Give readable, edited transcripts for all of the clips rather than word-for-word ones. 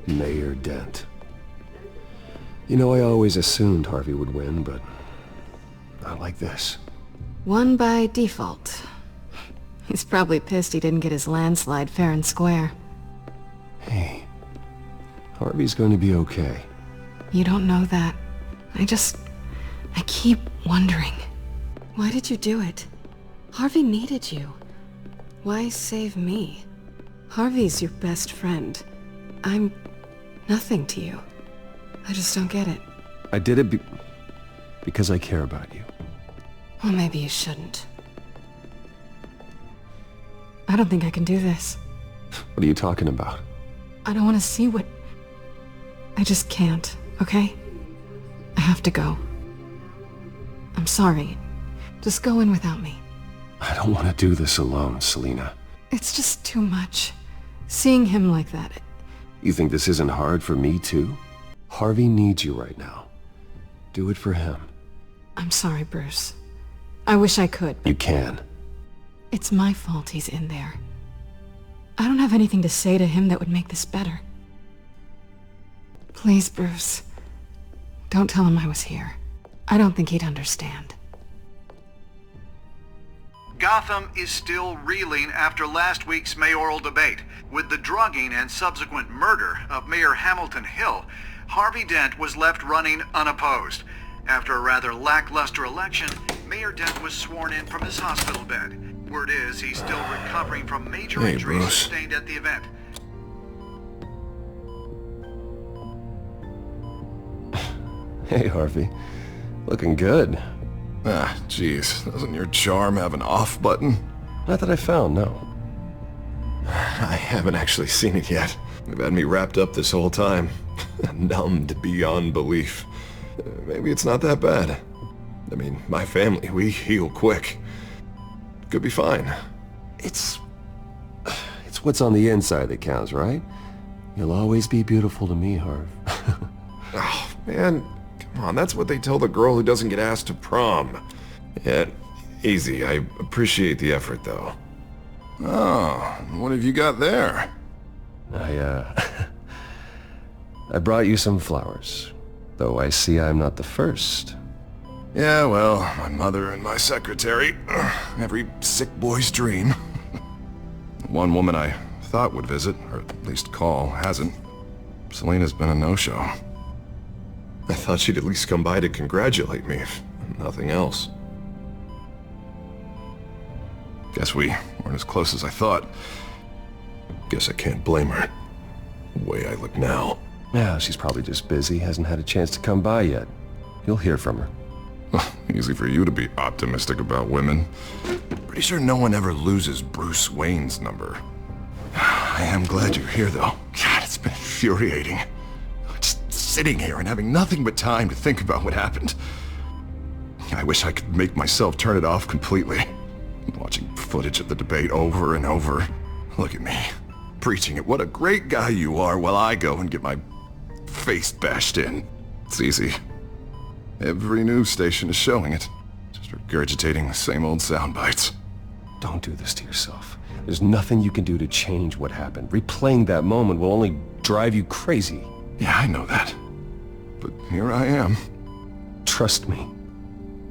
Mayor Dent. You know, I always assumed Harvey would win, but not like this. Won by default. He's probably pissed he didn't get his landslide fair and square. Hey, Harvey's going to be okay. You don't know that. I keep wondering. Why did you do it? Harvey needed you. Why save me? Harvey's your best friend. I'm nothing to you. I just don't get it. I did it because I care about you. Well, maybe you shouldn't. I don't think I can do this. What are you talking about? I don't want to see what... I just can't, okay? I have to go. I'm sorry. Just go in without me. I don't want to do this alone, Selina. It's just too much. Seeing him like that... You think this isn't hard for me, too? Harvey needs you right now. Do it for him. I'm sorry, Bruce. I wish I could. You can. It's my fault he's in there. I don't have anything to say to him that would make this better. Please, Bruce. Don't tell him I was here. I don't think he'd understand. Gotham is still reeling after last week's mayoral debate. With the drugging and subsequent murder of Mayor Hamilton Hill, Harvey Dent was left running unopposed. After a rather lackluster election, Mayor Dent was sworn in from his hospital bed. Word is he's still recovering from major injuries sustained at the event. Hey, Harvey. Looking good. Ah, jeez. Doesn't your charm have an off button? Not that I found, no. I haven't actually seen it yet. They've had me wrapped up this whole time. Numbed beyond belief. Maybe it's not that bad. I mean, my family, we heal quick. Could be fine. It's what's on the inside that counts, right? You'll always be beautiful to me, Harv. Oh, man. Come on, that's what they tell the girl who doesn't get asked to prom. Yeah, easy. I appreciate the effort, though. Oh, what have you got there? I brought you some flowers. Though I see I'm not the first. Yeah, well, my mother and my secretary. Every sick boy's dream. One woman I thought would visit, or at least call, hasn't. Selina's been a no-show. I thought she'd at least come by to congratulate me, if nothing else. Guess we weren't as close as I thought. Guess I can't blame her. The way I look now. Yeah, she's probably just busy, hasn't had a chance to come by yet. You'll hear from her. Easy for you to be optimistic about women. Pretty sure no one ever loses Bruce Wayne's number. I am glad you're here, though. God, it's been infuriating. Just sitting here and having nothing but time to think about what happened. I wish I could make myself turn it off completely. Watching footage of the debate over and over. Look at me, preaching at what a great guy you are while I go and get my face bashed in. It's easy. Every news station is showing it. Just regurgitating the same old sound bites. Don't do this to yourself. There's nothing you can do to change what happened. Replaying that moment will only drive you crazy. Yeah, I know that. But here I am. Trust me.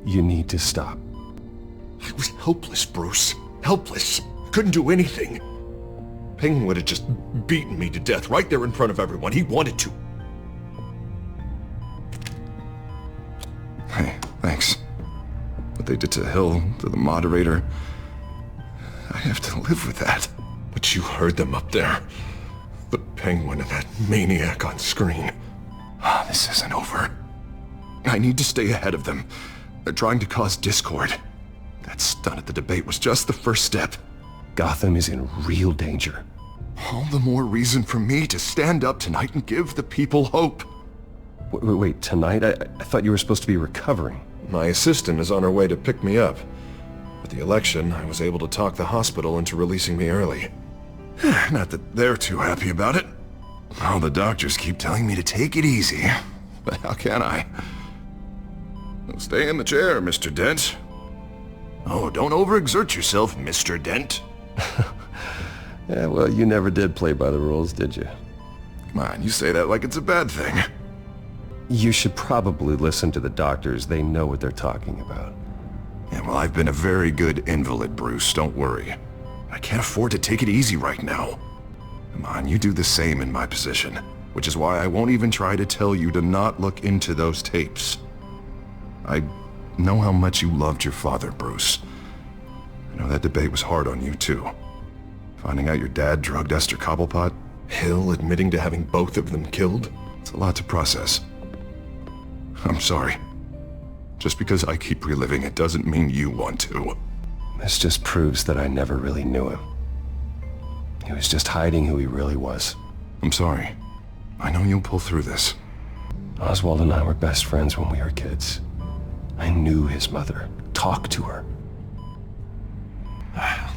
You need to stop. I was helpless, Bruce. Helpless. Couldn't do anything. Penguin would have just beaten me to death right there in front of everyone. He wanted to. Hey, thanks. What they did to Hill, to the moderator, I have to live with that. But you heard them up there. The Penguin and that maniac on screen. This isn't over. I need to stay ahead of them. They're trying to cause discord. That stunt at the debate was just the first step. Gotham is in real danger. All the more reason for me to stand up tonight and give the people hope. Wait, tonight? I thought you were supposed to be recovering. My assistant is on her way to pick me up. With the election, I was able to talk the hospital into releasing me early. Not that they're too happy about it. All the doctors keep telling me to take it easy. But how can I? Stay in the chair, Mr. Dent. Oh, don't overexert yourself, Mr. Dent. Yeah, well, you never did play by the rules, did you? Come on, you say that like it's a bad thing. You should probably listen to the doctors. They know what they're talking about. Yeah, well, I've been a very good invalid, Bruce. Don't worry. I can't afford to take it easy right now. Come on, you do the same in my position. Which is why I won't even try to tell you to not look into those tapes. I know how much you loved your father, Bruce. I know that debate was hard on you, too. Finding out your dad drugged Esther Cobblepot, Hill admitting to having both of them killed, it's a lot to process. I'm sorry. Just because I keep reliving it doesn't mean you want to. This just proves that I never really knew him. He was just hiding who he really was. I'm sorry. I know you'll pull through this. Oswald and I were best friends when we were kids. I knew his mother. Talked to her.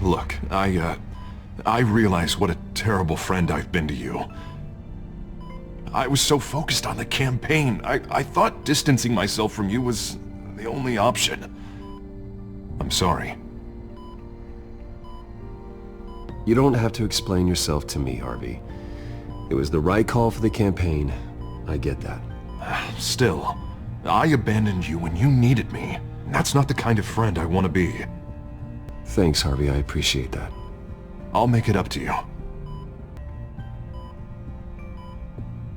Look, I realize what a terrible friend I've been to you. I was so focused on the campaign. I thought distancing myself from you was the only option. I'm sorry. You don't have to explain yourself to me, Harvey. It was the right call for the campaign. I get that. Still, I abandoned you when you needed me. That's not the kind of friend I want to be. Thanks, Harvey. I appreciate that. I'll make it up to you.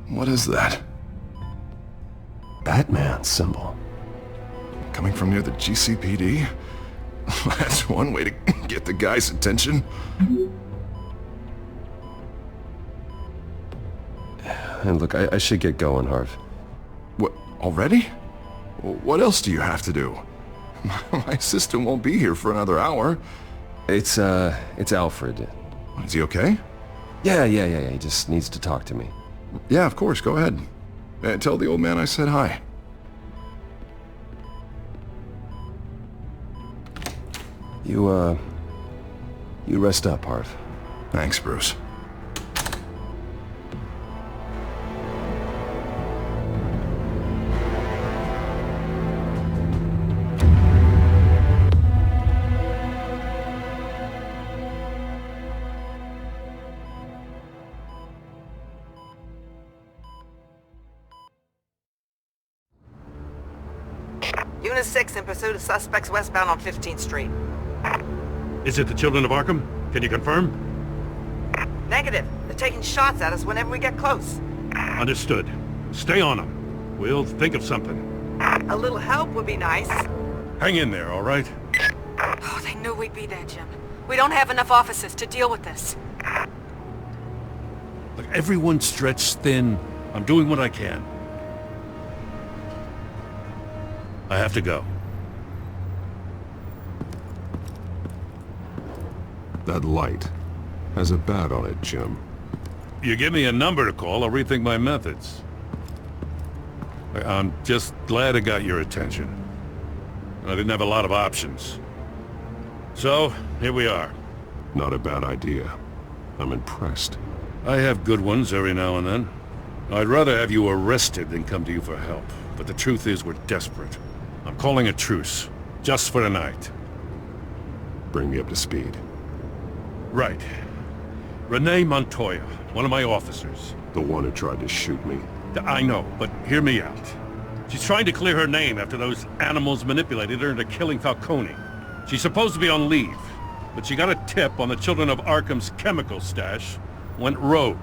What is that? Batman symbol. Coming from near the GCPD? That's one way to get the guy's attention. And look, I should get going, Harv. What, already? What else do you have to do? My assistant won't be here for another hour. It's Alfred. Is he okay? Yeah. He just needs to talk to me. Yeah, of course. Go ahead. Tell the old man I said hi. You rest up, Harv. Thanks, Bruce. Unit 6 in pursuit of suspects westbound on 15th Street. Is it the Children of Arkham? Can you confirm? Negative. They're taking shots at us whenever we get close. Understood. Stay on them. We'll think of something. A little help would be nice. Hang in there, all right? Oh, they knew we'd be there, Jim. We don't have enough officers to deal with this. Look, everyone's stretched thin. I'm doing what I can. I have to go. That light has a bat on it, Jim. You give me a number to call, I'll rethink my methods. I'm just glad I got your attention. I didn't have a lot of options. So, here we are. Not a bad idea. I'm impressed. I have good ones every now and then. I'd rather have you arrested than come to you for help. But the truth is we're desperate. I'm calling a truce. Just for tonight. Bring me up to speed. Right. Renee Montoya, one of my officers. The one who tried to shoot me. I know, but hear me out. She's trying to clear her name after those animals manipulated her into killing Falcone. She's supposed to be on leave, but she got a tip on the Children of Arkham's chemical stash, went rogue.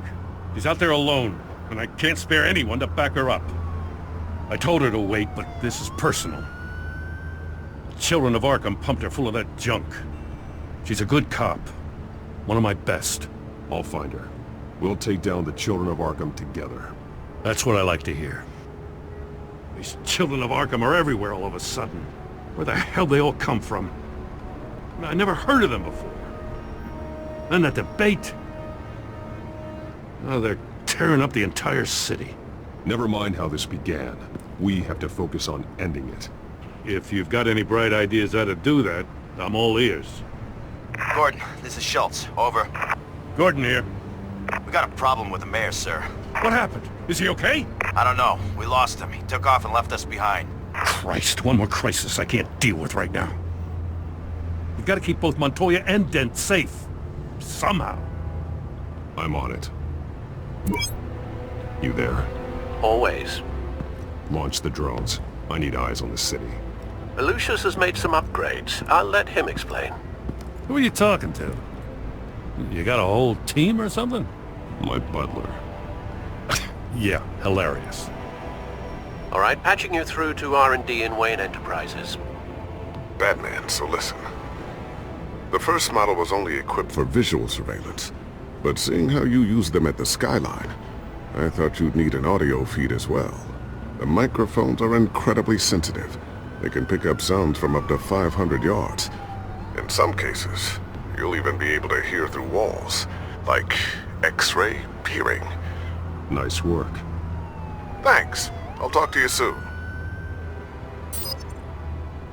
She's out there alone, and I can't spare anyone to back her up. I told her to wait, but this is personal. The Children of Arkham pumped her full of that junk. She's a good cop. One of my best. I'll find her. We'll take down the Children of Arkham together. That's what I like to hear. These Children of Arkham are everywhere all of a sudden. Where the hell they all come from? I never heard of them before. And that debate. Oh, they're tearing up the entire city. Never mind how this began. We have to focus on ending it. If you've got any bright ideas how to do that, I'm all ears. Gordon, this is Schultz. Over. Gordon here. We got a problem with the mayor, sir. What happened? Is he okay? I don't know. We lost him. He took off and left us behind. Christ, one more crisis I can't deal with right now. We've got to keep both Montoya and Dent safe. Somehow. I'm on it. You there? Always. Launch the drones. I need eyes on the city. Lucius has made some upgrades. I'll let him explain. Who are you talking to? You got a whole team or something? My butler. Yeah, hilarious. All right, patching you through to R&D in Wayne Enterprises. Batman, so listen. The first model was only equipped for visual surveillance, but seeing how you use them at the skyline, I thought you'd need an audio feed as well. The microphones are incredibly sensitive. They can pick up sounds from up to 500 yards. In some cases, you'll even be able to hear through walls, like X-ray peering. Nice work. Thanks. I'll talk to you soon.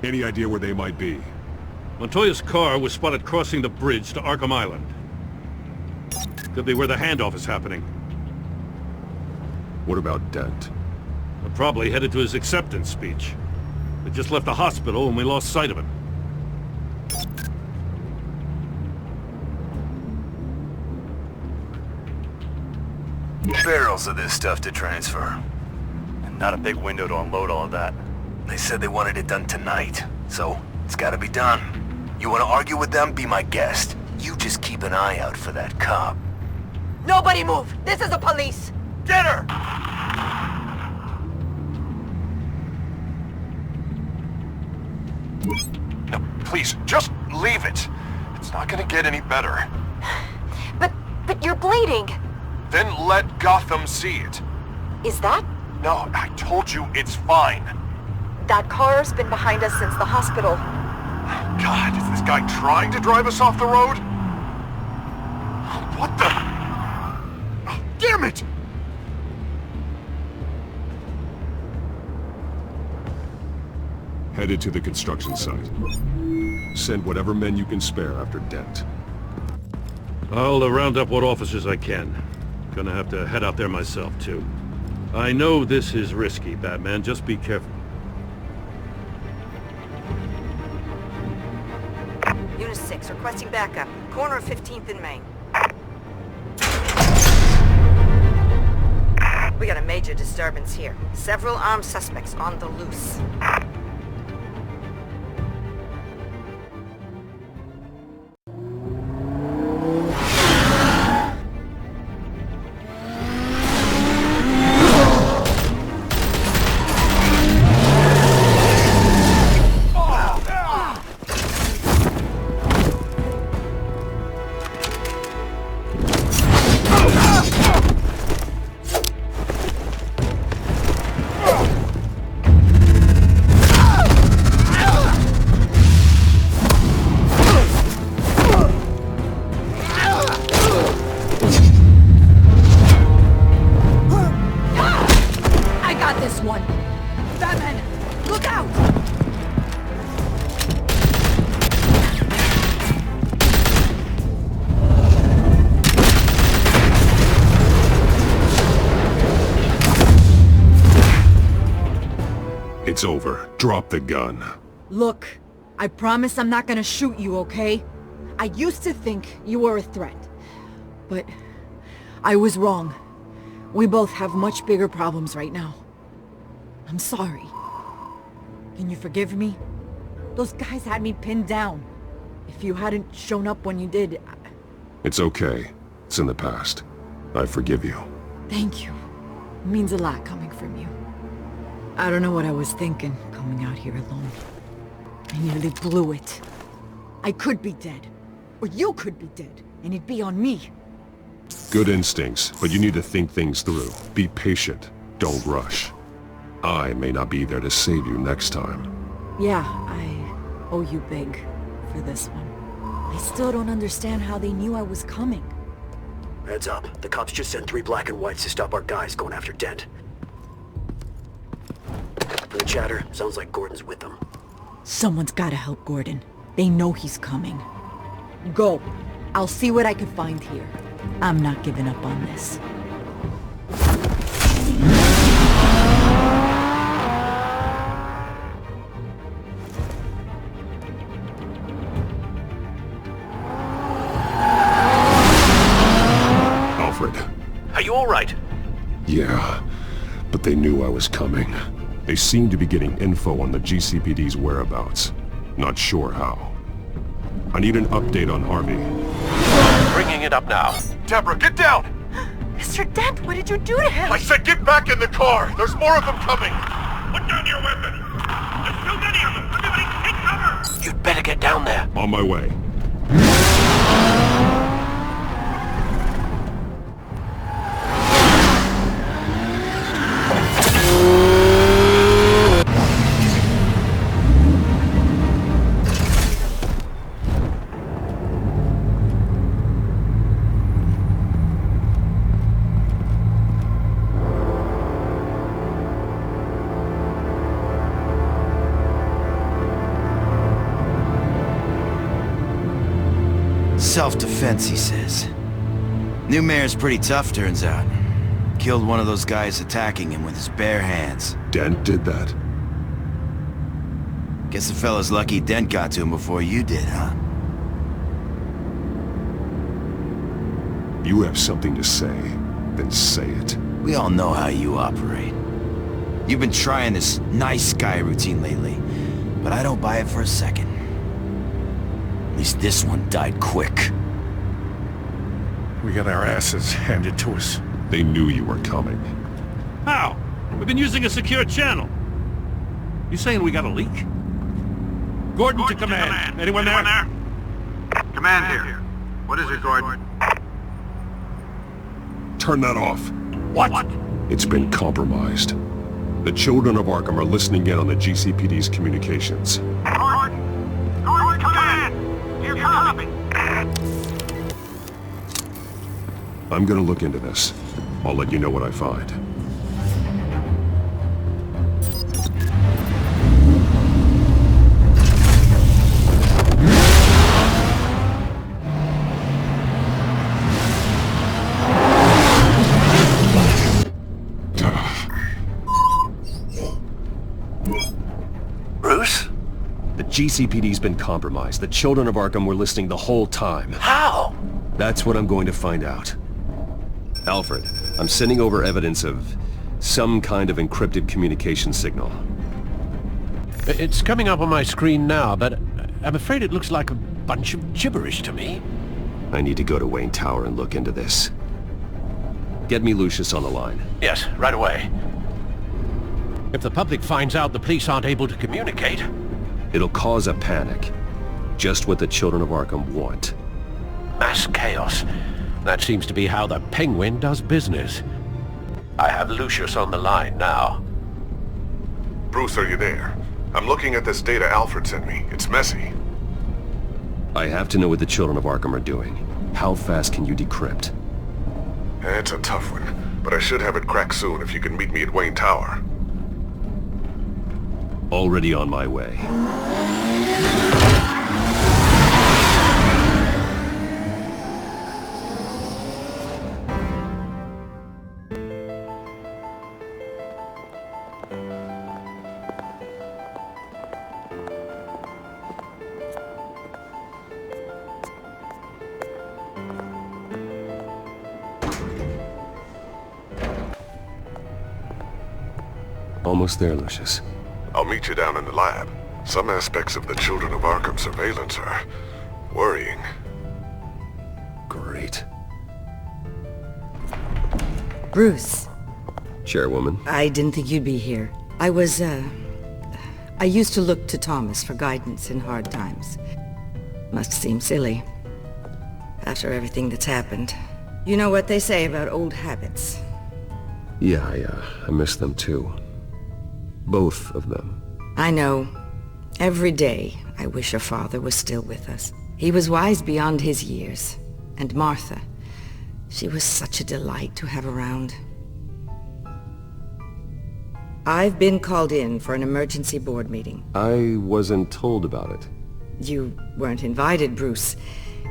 Any idea where they might be? Montoya's car was spotted crossing the bridge to Arkham Island. Could be where the handoff is happening. What about Dent? We're probably headed to his acceptance speech. We just left the hospital and we lost sight of him. Barrels of this stuff to transfer. And not a big window to unload all of that. They said they wanted it done tonight, so it's gotta be done. You wanna argue with them? Be my guest. You just keep an eye out for that cop. Nobody move! This is the police! Get her! No, please, just leave it. It's not gonna get any better. But you're bleeding. Then let Gotham see it. Is that? No, I told you it's fine. That car's been behind us since the hospital. God, is this guy trying to drive us off the road? What the? Oh, damn it! Headed to the construction site. Send whatever men you can spare after Dent. I'll round up what officers I can. Gonna have to head out there myself, too. I know this is risky, Batman. Just be careful. Unit 6, requesting backup. Corner of 15th and Main. We got a major disturbance here. Several armed suspects on the loose. It's over. Drop the gun. Look, I promise I'm not gonna shoot you, okay? I used to think you were a threat, but I was wrong. We both have much bigger problems right now. I'm sorry. Can you forgive me? Those guys had me pinned down. If you hadn't shown up when you did, It's okay. It's in the past. I forgive you. Thank you. It means a lot coming from you. I don't know what I was thinking, coming out here alone. I nearly blew it. I could be dead. Or you could be dead, and it'd be on me. Good instincts, but you need to think things through. Be patient. Don't rush. I may not be there to save you next time. Yeah, I owe you big for this one. I still don't understand how they knew I was coming. Heads up. The cops just sent 3 black and whites to stop our guys going after Dent. From the chatter, sounds like Gordon's with them. Someone's gotta help Gordon. They know he's coming. Go. I'll see what I can find here. I'm not giving up on this. Alfred. Are you all right? Yeah, but they knew I was coming. They seemed to be getting info on the GCPD's whereabouts. Not sure how. I need an update on Harvey. Bringing it up now. Deborah, get down! Mr. Dent, what did you do to him? I said get back in the car! There's more of them coming! Put down your weapon! There's too many of them! Everybody take cover! You'd better get down there. On my way. Self-defense, he says. New mayor's pretty tough, turns out. Killed one of those guys attacking him with his bare hands. Dent did that? Guess the fella's lucky Dent got to him before you did, huh? You have something to say, then say it. We all know how you operate. You've been trying this nice guy routine lately, but I don't buy it for a second. At least this one died quick. We got our asses handed to us. They knew you were coming. How? We've been using a secure channel. You saying we got a leak? Gordon to command. Anyone there? Command here. What is it, Gordon? Turn that off. What? It's been compromised. The children of Arkham are listening in on the GCPD's communications. Gordon, command! You copy? I'm gonna look into this. I'll let you know what I find. Bruce? The GCPD's been compromised. The children of Arkham were listening the whole time. How? That's what I'm going to find out. Alfred, I'm sending over evidence of some kind of encrypted communication signal. It's coming up on my screen now, but I'm afraid it looks like a bunch of gibberish to me. I need to go to Wayne Tower and look into this. Get me Lucius on the line. Yes, right away. If the public finds out the police aren't able to communicate... It'll cause a panic. Just what the children of Arkham want. Mass chaos. That seems to be how the Penguin does business. I have Lucius on the line now. Bruce, are you there? I'm looking at this data Alfred sent me. It's messy. I have to know what the children of Arkham are doing. How fast can you decrypt? It's a tough one, but I should have it cracked soon if you can meet me at Wayne Tower. Already on my way. Almost there, Lucius. I'll meet you down in the lab. Some aspects of the Children of Arkham surveillance are worrying. Great. Bruce. Chairwoman. I didn't think you'd be here. I used to look to Thomas for guidance in hard times. Must seem silly. After everything that's happened. You know what they say about old habits. Yeah, I miss them too. Both of them. I know. Every day, I wish your father was still with us. He was wise beyond his years. And Martha, she was such a delight to have around. I've been called in for an emergency board meeting. I wasn't told about it. You weren't invited, Bruce.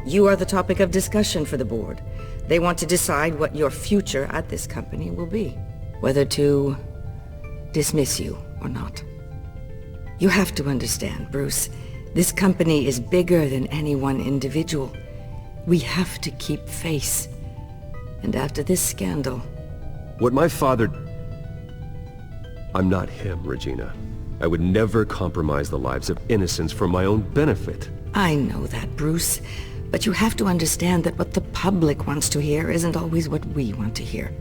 You are the topic of discussion for the board. They want to decide what your future at this company will be. Whether to dismiss you or not. You have to understand, Bruce. This company is bigger than any one individual. We have to keep face. And after this scandal, What my father... I'm not him, Regina. I would never compromise the lives of innocents for my own benefit. I know that, Bruce. But you have to understand that what the public wants to hear isn't always what we want to hear.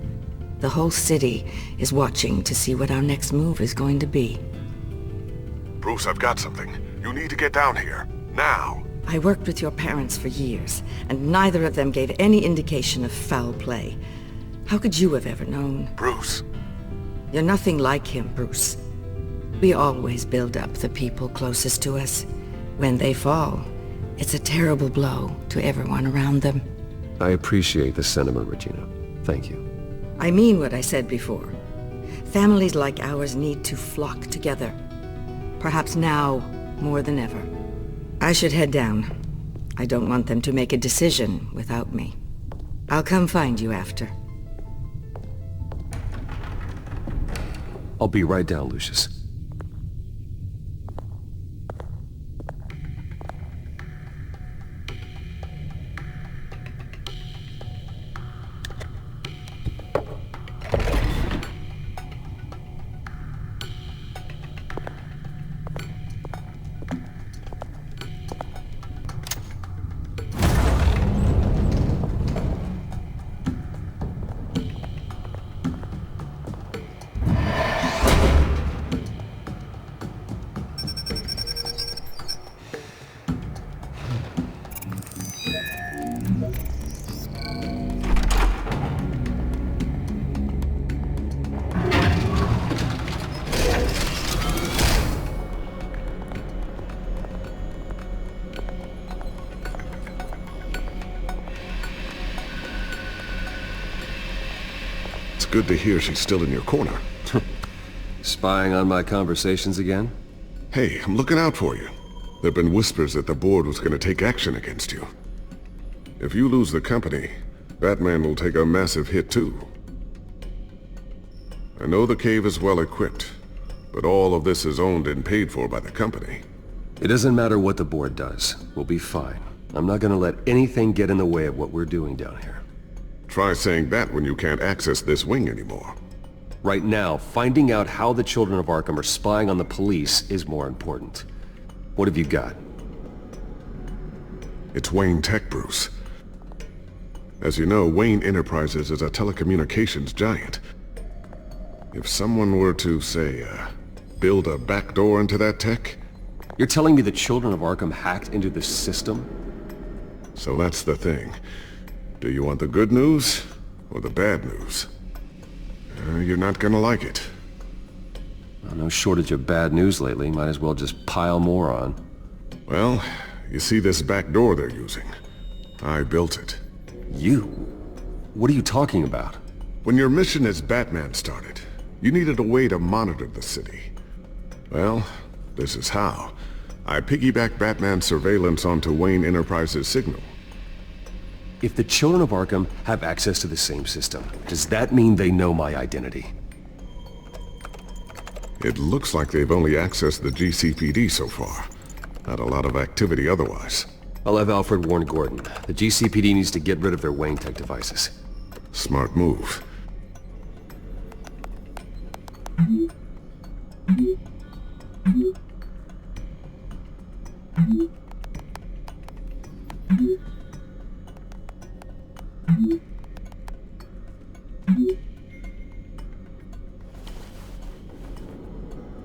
The whole city is watching to see what our next move is going to be. Bruce, I've got something. You need to get down here. Now. I worked with your parents for years, and neither of them gave any indication of foul play. How could you have ever known? Bruce. You're nothing like him, Bruce. We always build up the people closest to us. When they fall, it's a terrible blow to everyone around them. I appreciate the sentiment, Regina. Thank you. I mean what I said before. Families like ours need to flock together. Perhaps now, more than ever. I should head down. I don't want them to make a decision without me. I'll come find you after. I'll be right down, Lucius. Good to hear she's still in your corner. Spying on my conversations again? Hey, I'm looking out for you. There've been whispers that the board was going to take action against you. If you lose the company, Batman will take a massive hit too. I know the cave is well equipped, but all of this is owned and paid for by the company. It doesn't matter what the board does. We'll be fine. I'm not gonna let anything get in the way of what we're doing down here. Try saying that when you can't access this wing anymore. Right now, finding out how the children of Arkham are spying on the police is more important. What have you got? It's Wayne Tech, Bruce. As you know, Wayne Enterprises is a telecommunications giant. If someone were to, say, build a backdoor into that tech... You're telling me the children of Arkham hacked into the system? So that's the thing. Do you want the good news or the bad news? You're not gonna like it. Well, no shortage of bad news lately. Might as well just pile more on. Well, you see this back door they're using? I built it. You? What are you talking about? When your mission as Batman started, you needed a way to monitor the city. Well, this is how. I piggybacked Batman's surveillance onto Wayne Enterprises' signal. If the children of Arkham have access to the same system, does that mean they know my identity? It looks like they've only accessed the GCPD so far. Not a lot of activity otherwise. I'll have Alfred warn Gordon. The GCPD needs to get rid of their Wayne Tech devices. Smart move.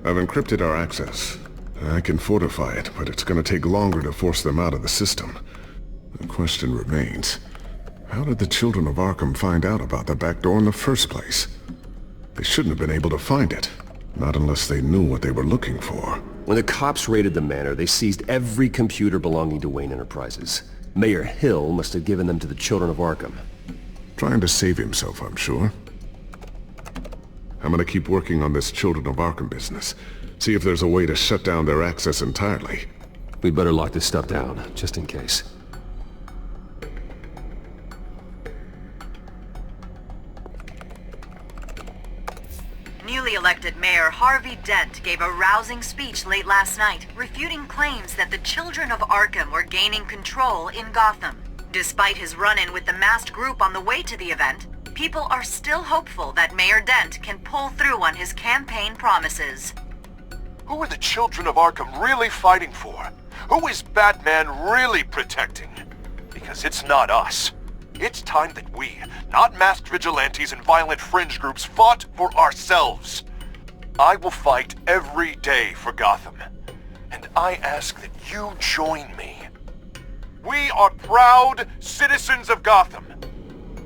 I've encrypted our access. I can fortify it, but it's gonna take longer to force them out of the system. The question remains, how did the children of Arkham find out about the back door in the first place? They shouldn't have been able to find it. Not unless they knew what they were looking for. When the cops raided the manor, they seized every computer belonging to Wayne Enterprises. Mayor Hill must have given them to the children of Arkham. Trying to save himself, I'm sure. I'm gonna keep working on this Children of Arkham business. See if there's a way to shut down their access entirely. We'd better lock this stuff down, just in case. Newly elected Mayor Harvey Dent gave a rousing speech late last night, refuting claims that the children of Arkham were gaining control in Gotham. Despite his run-in with the masked group on the way to the event, People are still hopeful that Mayor Dent can pull through on his campaign promises. Who are the children of Arkham really fighting for? Who is Batman really protecting? Because it's not us. It's time that we, not masked vigilantes and violent fringe groups, fought for ourselves. I will fight every day for Gotham. And I ask that you join me. We are proud citizens of Gotham.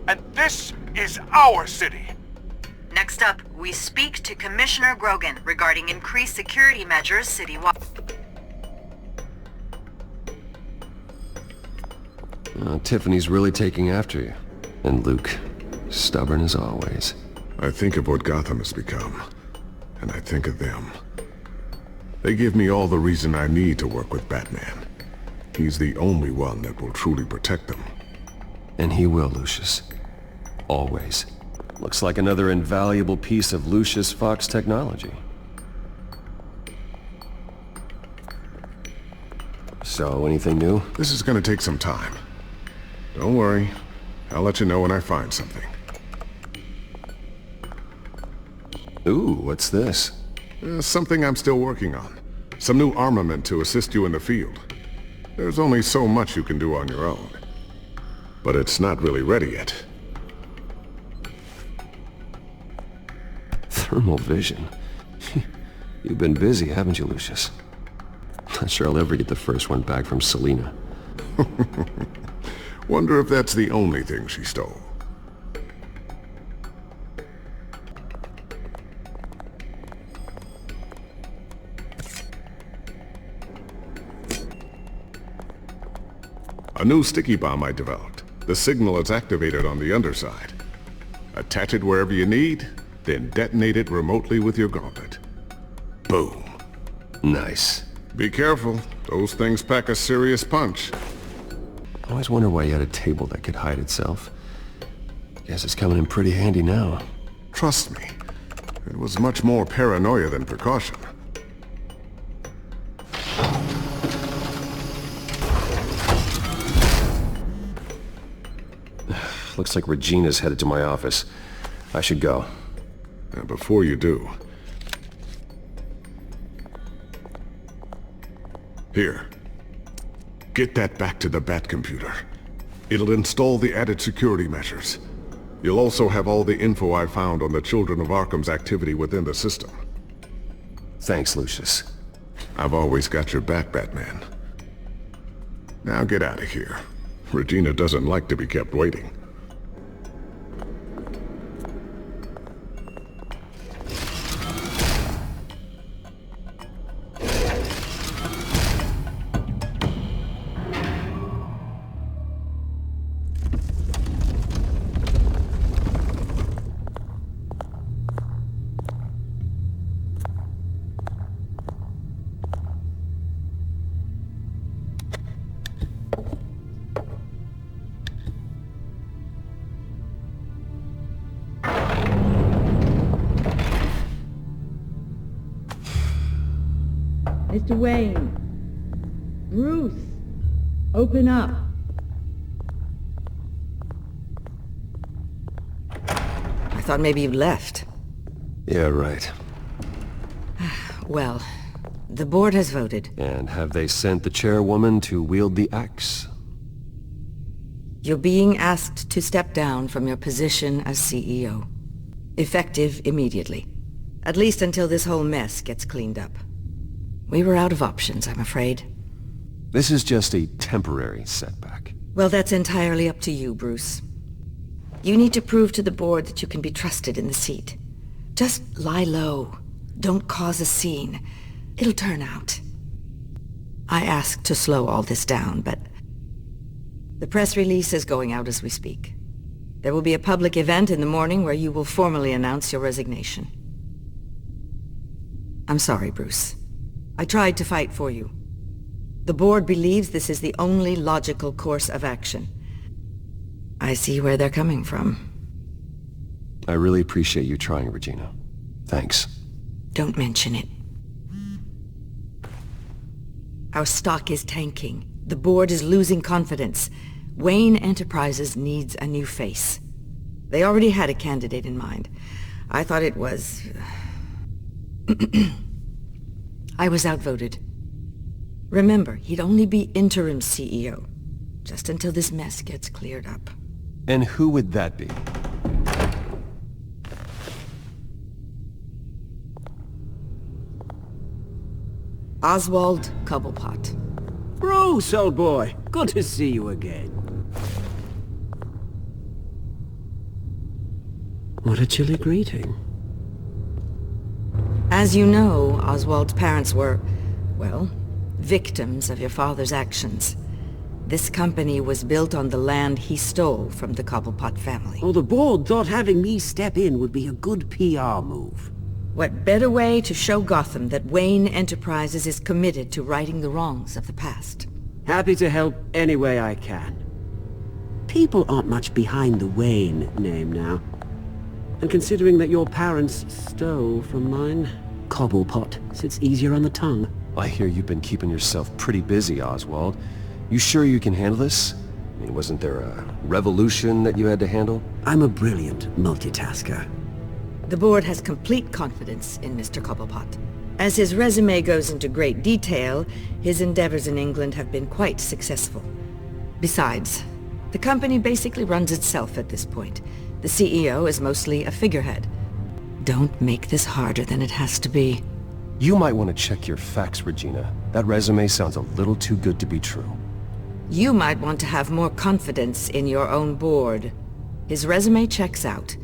And this is our city. Next up, we speak to Commissioner Grogan regarding increased security measures citywide. Tiffany's really taking after you. And Luke, stubborn as always. I think of what Gotham has become, and I think of them. They give me all the reason I need to work with Batman. He's the only one that will truly protect them. And he will, Lucius. Always. Looks like another invaluable piece of Lucius Fox technology. So, anything new? This is gonna take some time. Don't worry. I'll let you know when I find something. Ooh, what's this? Something I'm still working on. Some new armament to assist you in the field. There's only so much you can do on your own. But it's not really ready yet. Thermal vision. You've been busy, haven't you, Lucius? Not sure I'll ever get the first one back from Selina. Wonder if that's the only thing she stole. A new sticky bomb I developed. The signal is activated on the underside. Attach it wherever you need, then detonate it remotely with your gauntlet. Boom. Nice. Be careful. Those things pack a serious punch. I always wonder why you had a table that could hide itself. Guess it's coming in pretty handy now. Trust me. It was much more paranoia than precaution. Looks like Regina's headed to my office. I should go. And before you do... Here. Get that back to the Bat computer. It'll install the added security measures. You'll also have all the info I found on the Children of Arkham's activity within the system. Thanks, Lucius. I've always got your back, Batman. Now get out of here. Regina doesn't like to be kept waiting. Mr. Wayne. Bruce. Open up. I thought maybe you'd left. Yeah, right. Well, the board has voted. And have they sent the chairwoman to wield the axe? You're being asked to step down from your position as CEO. Effective immediately. At least until this whole mess gets cleaned up. We were out of options, I'm afraid. This is just a temporary setback. Well, that's entirely up to you, Bruce. You need to prove to the board that you can be trusted in the seat. Just lie low. Don't cause a scene. It'll turn out. I asked to slow all this down, but... the press release is going out as we speak. There will be a public event in the morning where you will formally announce your resignation. I'm sorry, Bruce. I tried to fight for you. The board believes this is the only logical course of action. I see where they're coming from. I really appreciate you trying, Regina. Thanks. Don't mention it. Our stock is tanking. The board is losing confidence. Wayne Enterprises needs a new face. They already had a candidate in mind. I thought it was... I was outvoted. Remember, he'd only be interim CEO, just until this mess gets cleared up. And who would that be? Oswald Cobblepot. Bruce, old boy. Good to see you again. What a chilly greeting. As you know, Oswald's parents were, well, victims of your father's actions. This company was built on the land he stole from the Cobblepot family. Oh, the board thought having me step in would be a good PR move. What better way to show Gotham that Wayne Enterprises is committed to righting the wrongs of the past? Happy to help any way I can. People aren't much behind the Wayne name now. And considering that your parents stole from mine, Cobblepot sits easier on the tongue. I hear you've been keeping yourself pretty busy, Oswald. You sure you can handle this? I mean, wasn't there a revolution that you had to handle? I'm a brilliant multitasker. The board has complete confidence in Mr. Cobblepot. As his resume goes into great detail, his endeavors in England have been quite successful. Besides, the company basically runs itself at this point. The CEO is mostly a figurehead. Don't make this harder than it has to be. You might want to check your facts, Regina. That resume sounds a little too good to be true. You might want to have more confidence in your own board. His resume checks out,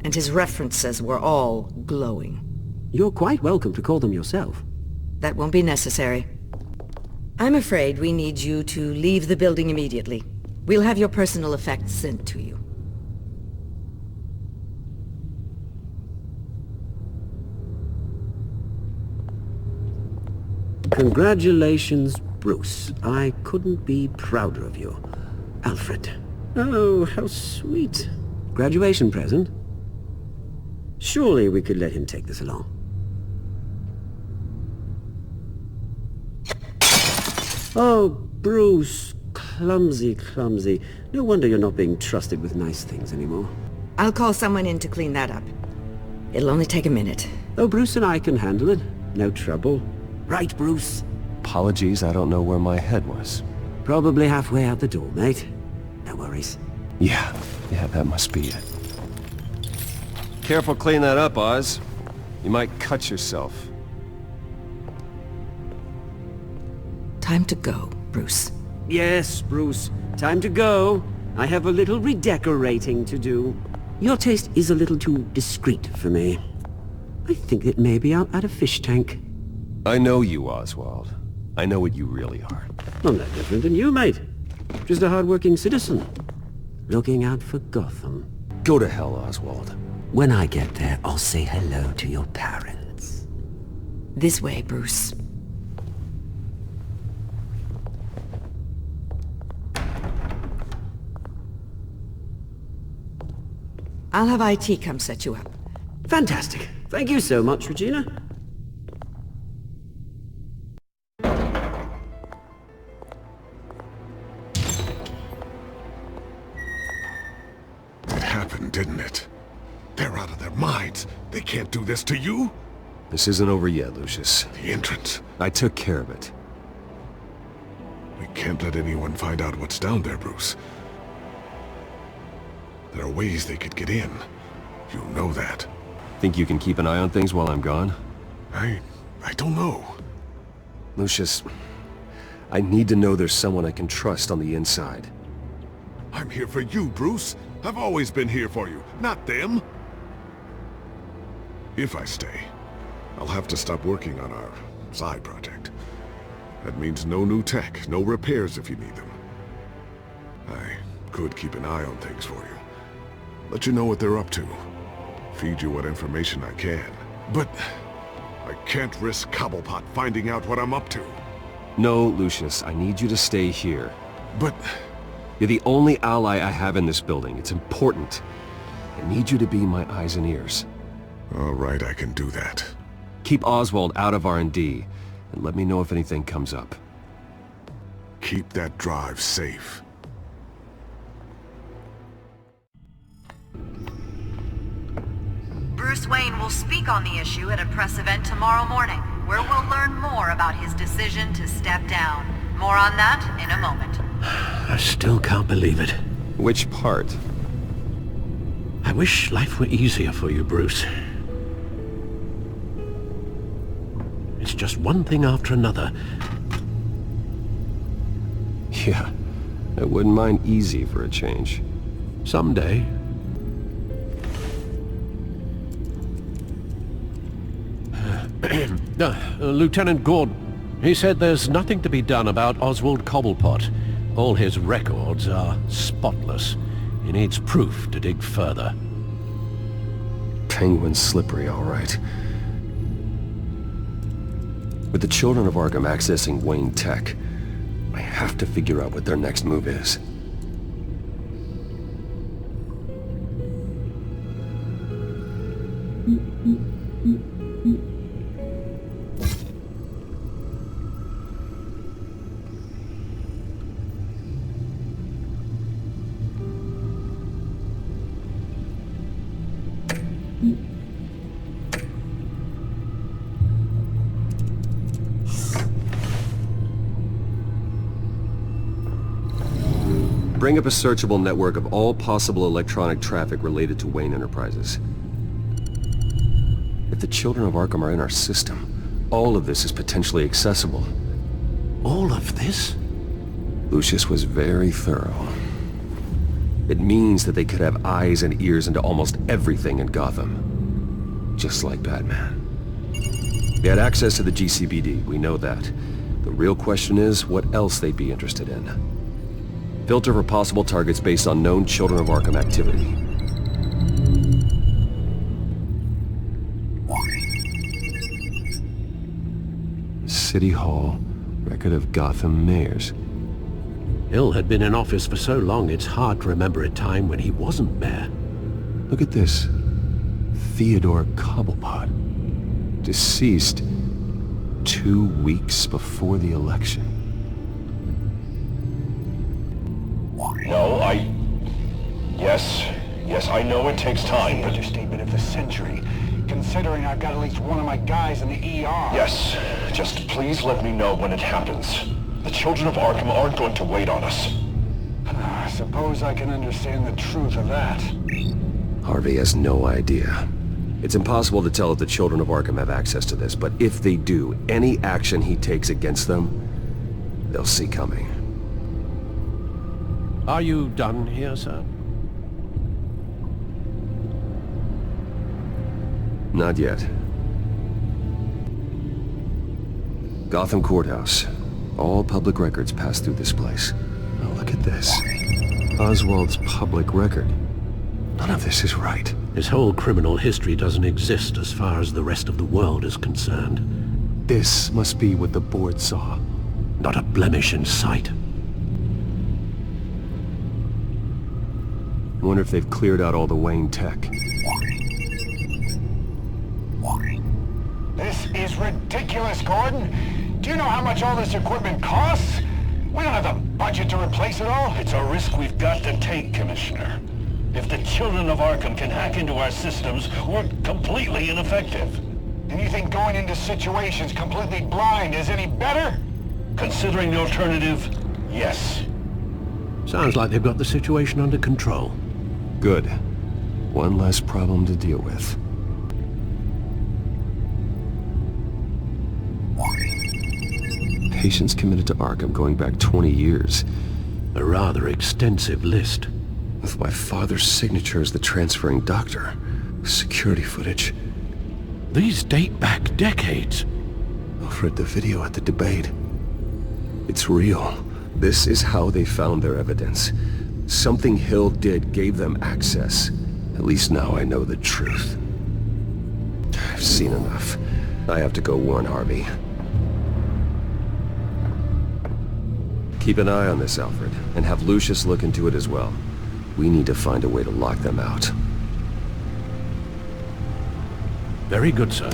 and his references were all glowing. You're quite welcome to call them yourself. That won't be necessary. I'm afraid we need you to leave the building immediately. We'll have your personal effects sent to you. Congratulations, Bruce. I couldn't be prouder of you. Alfred. Oh, how sweet. Graduation present? Surely we could let him take this along. Oh, Bruce. Clumsy, clumsy. No wonder you're not being trusted with nice things anymore. I'll call someone in to clean that up. It'll only take a minute. Oh, Bruce and I can handle it. No trouble. Right, Bruce? Apologies, I don't know where my head was. Probably halfway out the door, mate. No worries. Yeah, that must be it. Careful cleaning that up, Oz. You might cut yourself. Time to go, Bruce. Yes, Bruce. Time to go. I have a little redecorating to do. Your taste is a little too discreet for me. I think that maybe I'll add a fish tank. I know you, Oswald. I know what you really are. I'm no different than you, mate. Just a hard-working citizen. Looking out for Gotham. Go to hell, Oswald. When I get there, I'll say hello to your parents. This way, Bruce. I'll have IT come set you up. Fantastic. Thank you so much, Regina. It happened, didn't it? They're out of their minds. They can't do this to you. This isn't over yet, Lucius. The entrance. I took care of it. We can't let anyone find out what's down there, Bruce. There are ways they could get in. You know that. Think you can keep an eye on things while I'm gone? I don't know. Lucius, I need to know there's someone I can trust on the inside. I'm here for you, Bruce. I've always been here for you, not them. If I stay, I'll have to stop working on our side project. That means no new tech, no repairs if you need them. I could keep an eye on things for you. Let you know what they're up to. Feed you what information I can. But I can't risk Cobblepot finding out what I'm up to. No, Lucius, I need you to stay here. But... You're the only ally I have in this building. It's important. I need you to be my eyes and ears. All right, I can do that. Keep Oswald out of R&D, and let me know if anything comes up. Keep that drive safe. will speak on the issue at a press event tomorrow morning, where we'll learn more about his decision to step down. More on that in a moment. I still can't believe it. Which part? I wish life were easier for you, Bruce. It's just one thing after another. Yeah, I wouldn't mind easy for a change. Someday. Lieutenant Gordon. He said there's nothing to be done about Oswald Cobblepot. All his records are spotless. He needs proof to dig further. Penguin's slippery, all right. With the children of Arkham accessing Wayne Tech, I have to figure out what their next move is. Bring up a searchable network of all possible electronic traffic related to Wayne Enterprises. If the children of Arkham are in our system, all of this is potentially accessible. All of this? Lucius was very thorough. It means that they could have eyes and ears into almost everything in Gotham. Just like Batman. They had access to the GCPD, we know that. The real question is what else they'd be interested in. Filter for possible targets based on known Children of Arkham activity. City Hall, record of Gotham mayors. Hill had been in office for so long it's hard to remember a time when he wasn't mayor. Look at this. Theodore Cobblepot. Deceased 2 weeks before the election. No, Yes, I know it takes time, but... Understatement of the century, considering I've got at least one of my guys in the ER. Yes, just please let me know when it happens. The children of Arkham aren't going to wait on us. I suppose I can understand the truth of that. Harvey has no idea. It's impossible to tell if the children of Arkham have access to this, but if they do, any action he takes against them, they'll see coming. Are you done here, sir? Not yet. Gotham Courthouse. All public records pass through this place. Now look at this. Oswald's public record. None of this is right. His whole criminal history doesn't exist as far as the rest of the world is concerned. This must be what the board saw. Not a blemish in sight. I wonder if they've cleared out all the Wayne tech. This is ridiculous, Gordon. Do you know how much all this equipment costs? We don't have the budget to replace it all. It's a risk we've got to take, Commissioner. If the children of Arkham can hack into our systems, we're completely ineffective. And you think going into situations completely blind is any better? Considering the alternative, yes. Sounds like they've got the situation under control. Good. One less problem to deal with. Patients committed to Arkham going back 20 years. A rather extensive list. With my father's signature as the transferring doctor. Security footage. These date back decades. Alfred, the video at the debate. It's real. This is how they found their evidence. Something Hill did gave them access. At least now I know the truth. I've seen enough. I have to go warn Harvey. Keep an eye on this, Alfred, and have Lucius look into it as well. We need to find a way to lock them out. Very good, sir.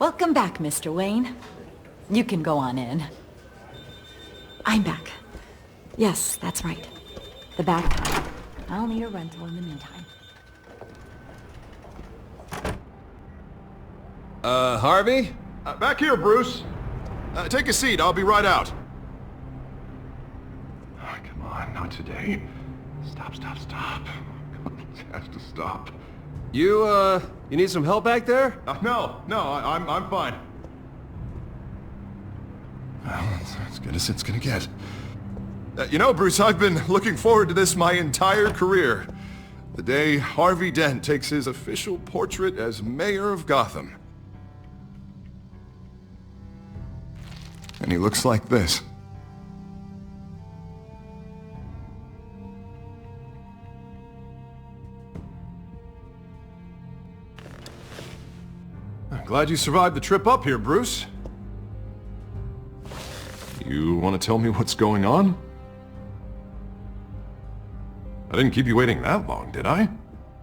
Welcome back, Mr. Wayne. You can go on in. I'm back. Yes, that's right. The bad kind. I'll need a rental in the meantime. Harvey? Back here, Bruce. Take a seat, I'll be right out. Oh, come on, not today. Stop. It has to stop. You need some help back there? No, I'm fine. Well, that's as good as it's gonna get. You know, Bruce, I've been looking forward to this my entire career. The day Harvey Dent takes his official portrait as mayor of Gotham. And he looks like this. I'm glad you survived the trip up here, Bruce. You want to tell me what's going on? I didn't keep you waiting that long, did I?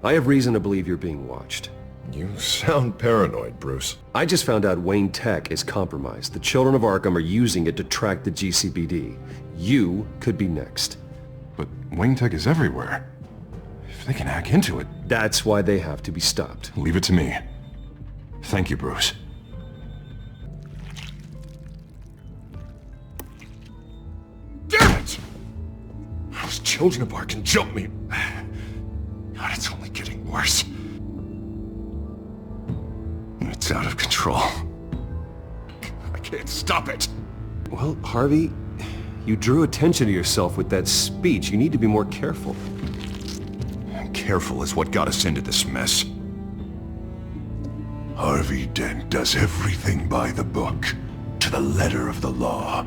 I have reason to believe you're being watched. You sound paranoid, Bruce. I just found out Wayne Tech is compromised. The children of Arkham are using it to track the GCPD. You could be next. But Wayne Tech is everywhere. If they can hack into it... That's why they have to be stopped. Leave it to me. Thank you, Bruce. Damn it! Those children of Arkham jumped me. God, it's only getting worse. It's out of control. I can't stop it. Well, Harvey, you drew attention to yourself with that speech. You need to be more careful. Careful is what got us into this mess. Harvey Dent does everything by the book, to the letter of the law.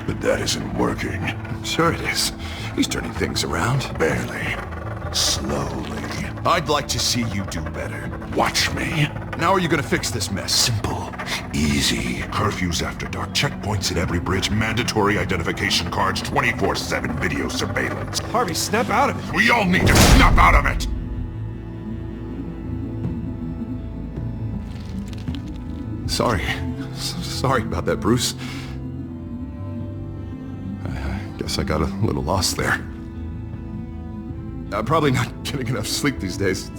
But that isn't working. Sure it is. He's turning things around. Barely. Slowly. I'd like to see you do better. Watch me. Now are you gonna fix this mess? Simple. Easy. Curfews after dark, checkpoints at every bridge, mandatory identification cards, 24/7 video surveillance. Harvey, snap out of it. We all need to snap out of it! Sorry about that, Bruce. I guess I got a little lost there. I'm probably not getting enough sleep these days.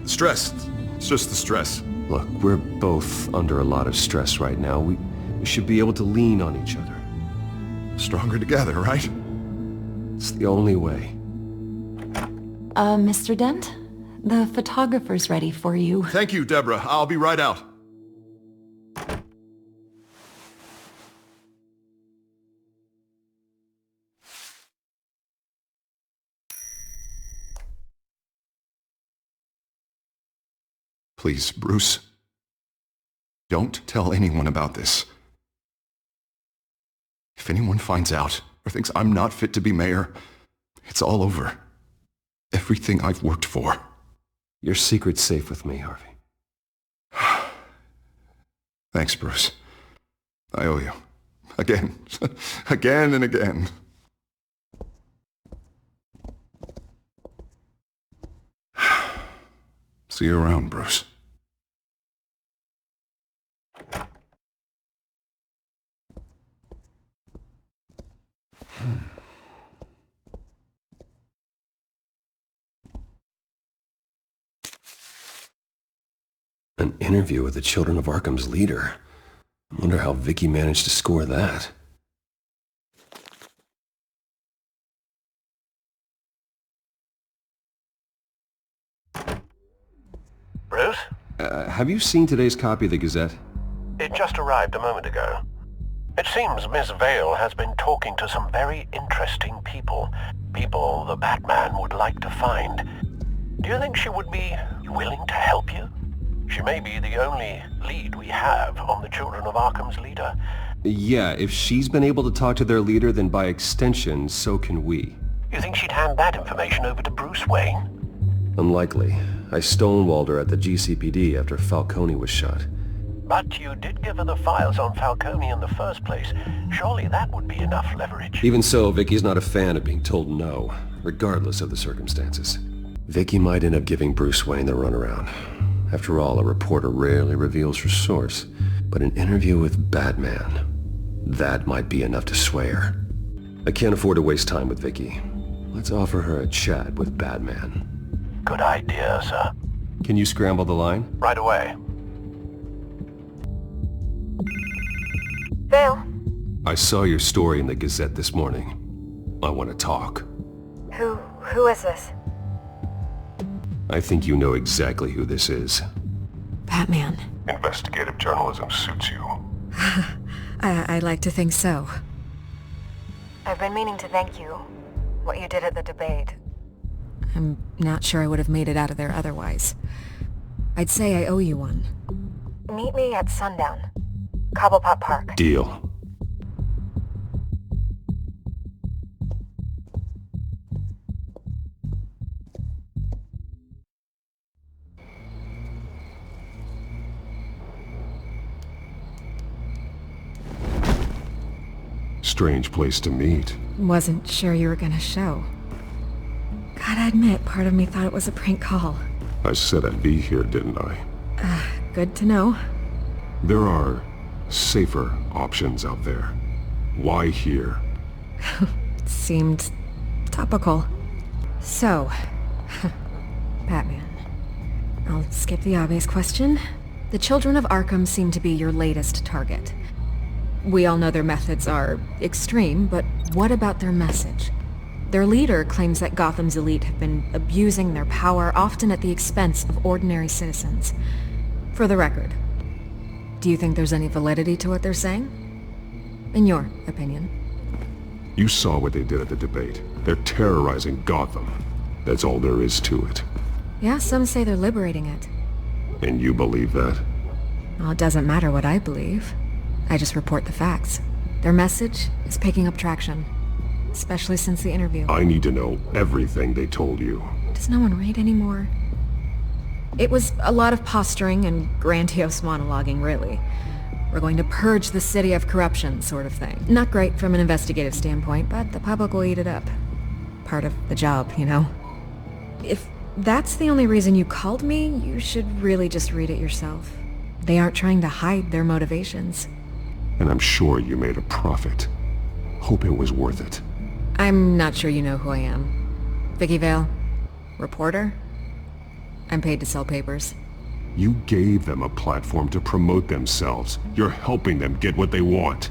Stress. It's just the stress. Look, we're both under a lot of stress right now. We should be able to lean on each other. Stronger together, right? It's the only way. Mr. Dent? The photographer's ready for you. Thank you, Deborah. I'll be right out. Please, Bruce. Don't tell anyone about this. If anyone finds out or thinks I'm not fit to be mayor, it's all over. Everything I've worked for. Your secret's safe with me, Harvey. Thanks, Bruce. I owe you. Again. Again and again. See you around, Bruce. An interview with the Children of Arkham's leader. I wonder how Vicky managed to score that. Bruce? Have you seen today's copy of the Gazette? It just arrived a moment ago. It seems Miss Vale has been talking to some very interesting people. People the Batman would like to find. Do you think she would be willing to help you? She may be the only lead we have on the Children of Arkham's leader. Yeah, if she's been able to talk to their leader, then by extension, so can we. You think she'd hand that information over to Bruce Wayne? Unlikely. I stonewalled her at the GCPD after Falcone was shot. But you did give her the files on Falcone in the first place. Surely that would be enough leverage. Even so, Vicky's not a fan of being told no, regardless of the circumstances. Vicky might end up giving Bruce Wayne the runaround. After all, a reporter rarely reveals her source. But an interview with Batman, that might be enough to sway her. I can't afford to waste time with Vicky. Let's offer her a chat with Batman. Good idea, sir. Can you scramble the line? Right away. Vale. I saw your story in the Gazette this morning. I want to talk. Who is this? I think you know exactly who this is. Batman. Investigative journalism suits you. I like to think so. I've been meaning to thank you. What you did at the debate. I'm not sure I would have made it out of there otherwise. I'd say I owe you one. Meet me at sundown. Cobblepot Park. Deal. Strange place to meet. Wasn't sure you were gonna show. Gotta admit, part of me thought it was a prank call. I said I'd be here, didn't I? Good to know. There are safer options out there. Why here? Seemed topical. So, Batman. I'll skip the obvious question. The children of Arkham seem to be your latest target. We all know their methods are extreme, but what about their message? Their leader claims that Gotham's elite have been abusing their power, often at the expense of ordinary citizens. For the record, do you think there's any validity to what they're saying? In your opinion? You saw what they did at the debate. They're terrorizing Gotham. That's all there is to it. Yeah, some say they're liberating it. And you believe that? Well, it doesn't matter what I believe. I just report the facts. Their message is picking up traction. Especially since the interview. I need to know everything they told you. Does no one read anymore? It was a lot of posturing and grandiose monologuing, really. We're going to purge the city of corruption, sort of thing. Not great from an investigative standpoint, but the public will eat it up. Part of the job, you know? If that's the only reason you called me, you should really just read it yourself. They aren't trying to hide their motivations. And I'm sure you made a profit. Hope it was worth it. I'm not sure you know who I am. Vicky Vale? Reporter? I'm paid to sell papers. You gave them a platform to promote themselves. You're helping them get what they want.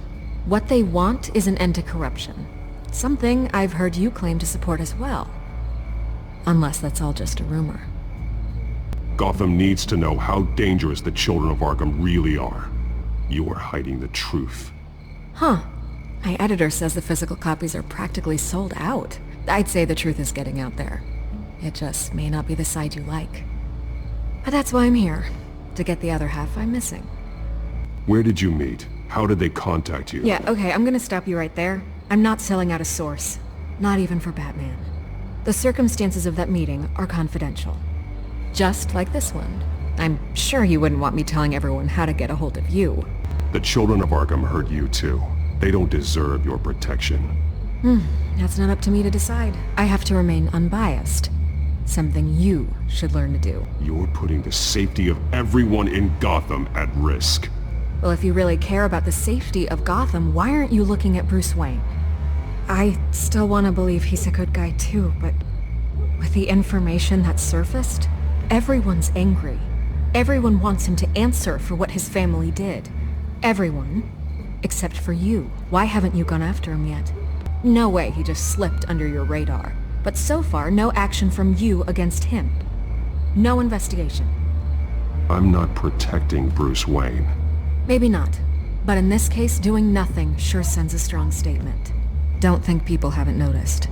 What they want is an end to corruption. Something I've heard you claim to support as well. Unless that's all just a rumor. Gotham needs to know how dangerous the children of Arkham really are. You are hiding the truth. Huh. My editor says the physical copies are practically sold out. I'd say the truth is getting out there. It just may not be the side you like. But that's why I'm here. To get the other half I'm missing. Where did you meet? How did they contact you? Yeah, okay, I'm gonna stop you right there. I'm not selling out a source. Not even for Batman. The circumstances of that meeting are confidential. Just like this one. I'm sure you wouldn't want me telling everyone how to get a hold of you. The children of Arkham heard you too. They don't deserve your protection. That's not up to me to decide. I have to remain unbiased. Something you should learn to do. You're putting the safety of everyone in Gotham at risk. Well, if you really care about the safety of Gotham, why aren't you looking at Bruce Wayne? I still want to believe he's a good guy too, but with the information that surfaced, everyone's angry. Everyone wants him to answer for what his family did. Everyone, except for you. Why haven't you gone after him yet? No way he just slipped under your radar. But so far, no action from you against him. No investigation. I'm not protecting Bruce Wayne. Maybe not. But in this case, doing nothing sure sends a strong statement. Don't think people haven't noticed.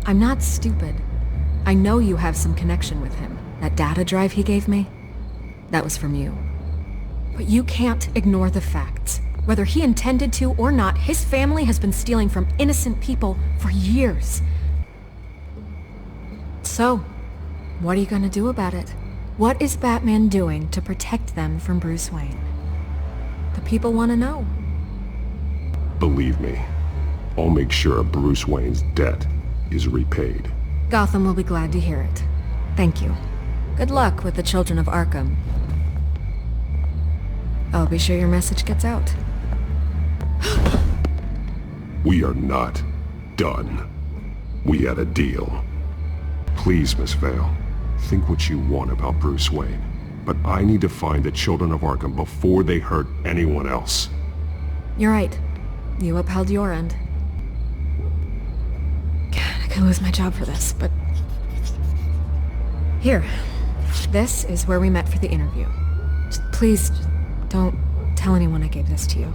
I'm not stupid. I know you have some connection with him. That data drive he gave me, that was from you. But you can't ignore the facts. Whether he intended to or not, his family has been stealing from innocent people for years. So, what are you gonna do about it? What is Batman doing to protect them from Bruce Wayne? The people want to know. Believe me, I'll make sure Bruce Wayne's debt is repaid. Gotham will be glad to hear it. Thank you. Good luck with the children of Arkham. I'll be sure your message gets out. We are not done. We had a deal. Please, Miss Vale, think what you want about Bruce Wayne, but I need to find the children of Arkham before they hurt anyone else. You're right. You upheld your end. God, I could lose my job for this, but... Here. This is where we met for the interview. Please, don't tell anyone I gave this to you.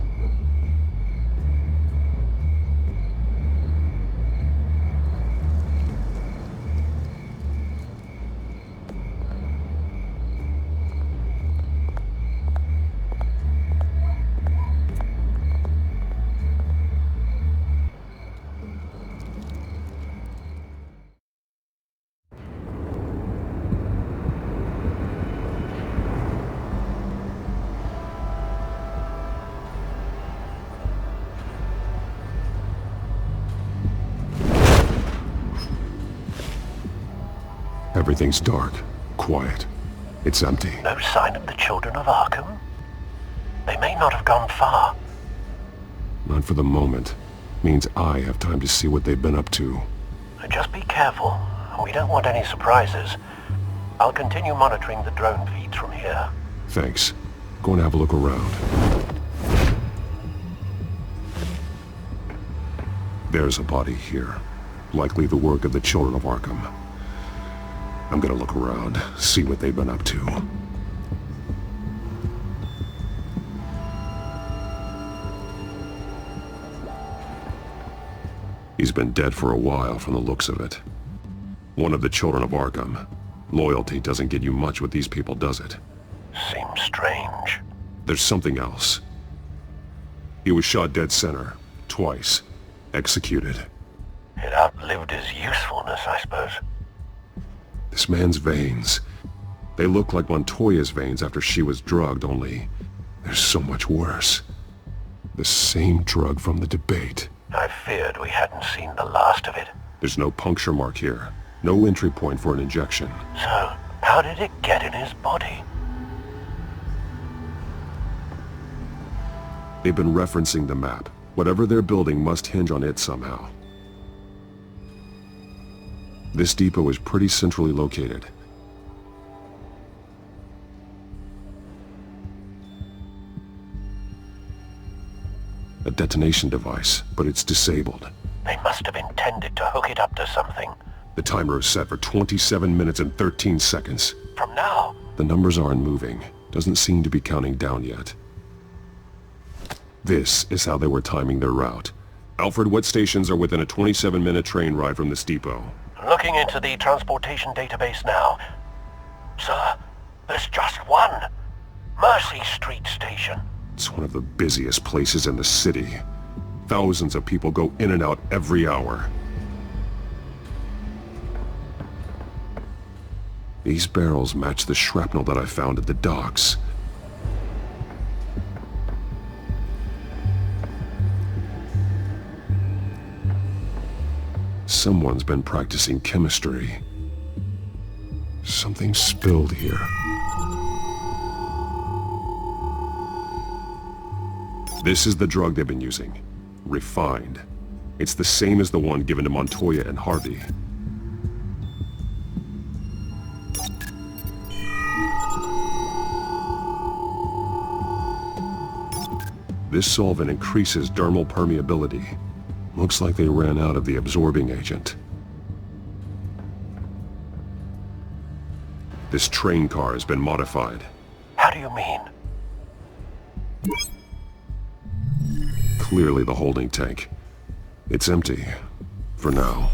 Everything's dark, quiet. It's empty. No sign of the children of Arkham? They may not have gone far. Not for the moment. Means I have time to see what they've been up to. Just be careful. We don't want any surprises. I'll continue monitoring the drone feeds from here. Thanks. Go and have a look around. There's a body here. Likely the work of the children of Arkham. I'm gonna look around, see what they've been up to. He's been dead for a while from the looks of it. One of the children of Arkham. Loyalty doesn't get you much with these people, does it? Seems strange. There's something else. He was shot dead center, twice. Executed. It outlived his usefulness, I suppose. This man's veins. They look like Montoya's veins after she was drugged, only they're so much worse. The same drug from the debate. I feared we hadn't seen the last of it. There's no puncture mark here. No entry point for an injection. So, how did it get in his body? They've been referencing the map. Whatever they're building must hinge on it somehow. This depot is pretty centrally located. A detonation device, but it's disabled. They must have intended to hook it up to something. The timer is set for 27 minutes and 13 seconds. From now? The numbers aren't moving. Doesn't seem to be counting down yet. This is how they were timing their route. Alfred, what stations are within a 27-minute train ride from this depot? Looking into the transportation database now. Sir, there's just one. Mercy Street Station. It's one of the busiest places in the city. Thousands of people go in and out every hour. These barrels match the shrapnel that I found at the docks. Someone's been practicing chemistry. Something spilled here. This is the drug they've been using. Refined. It's the same as the one given to Montoya and Harvey. This solvent increases dermal permeability. Looks like they ran out of the absorbing agent. This train car has been modified. How do you mean? Clearly the holding tank. It's empty. For now.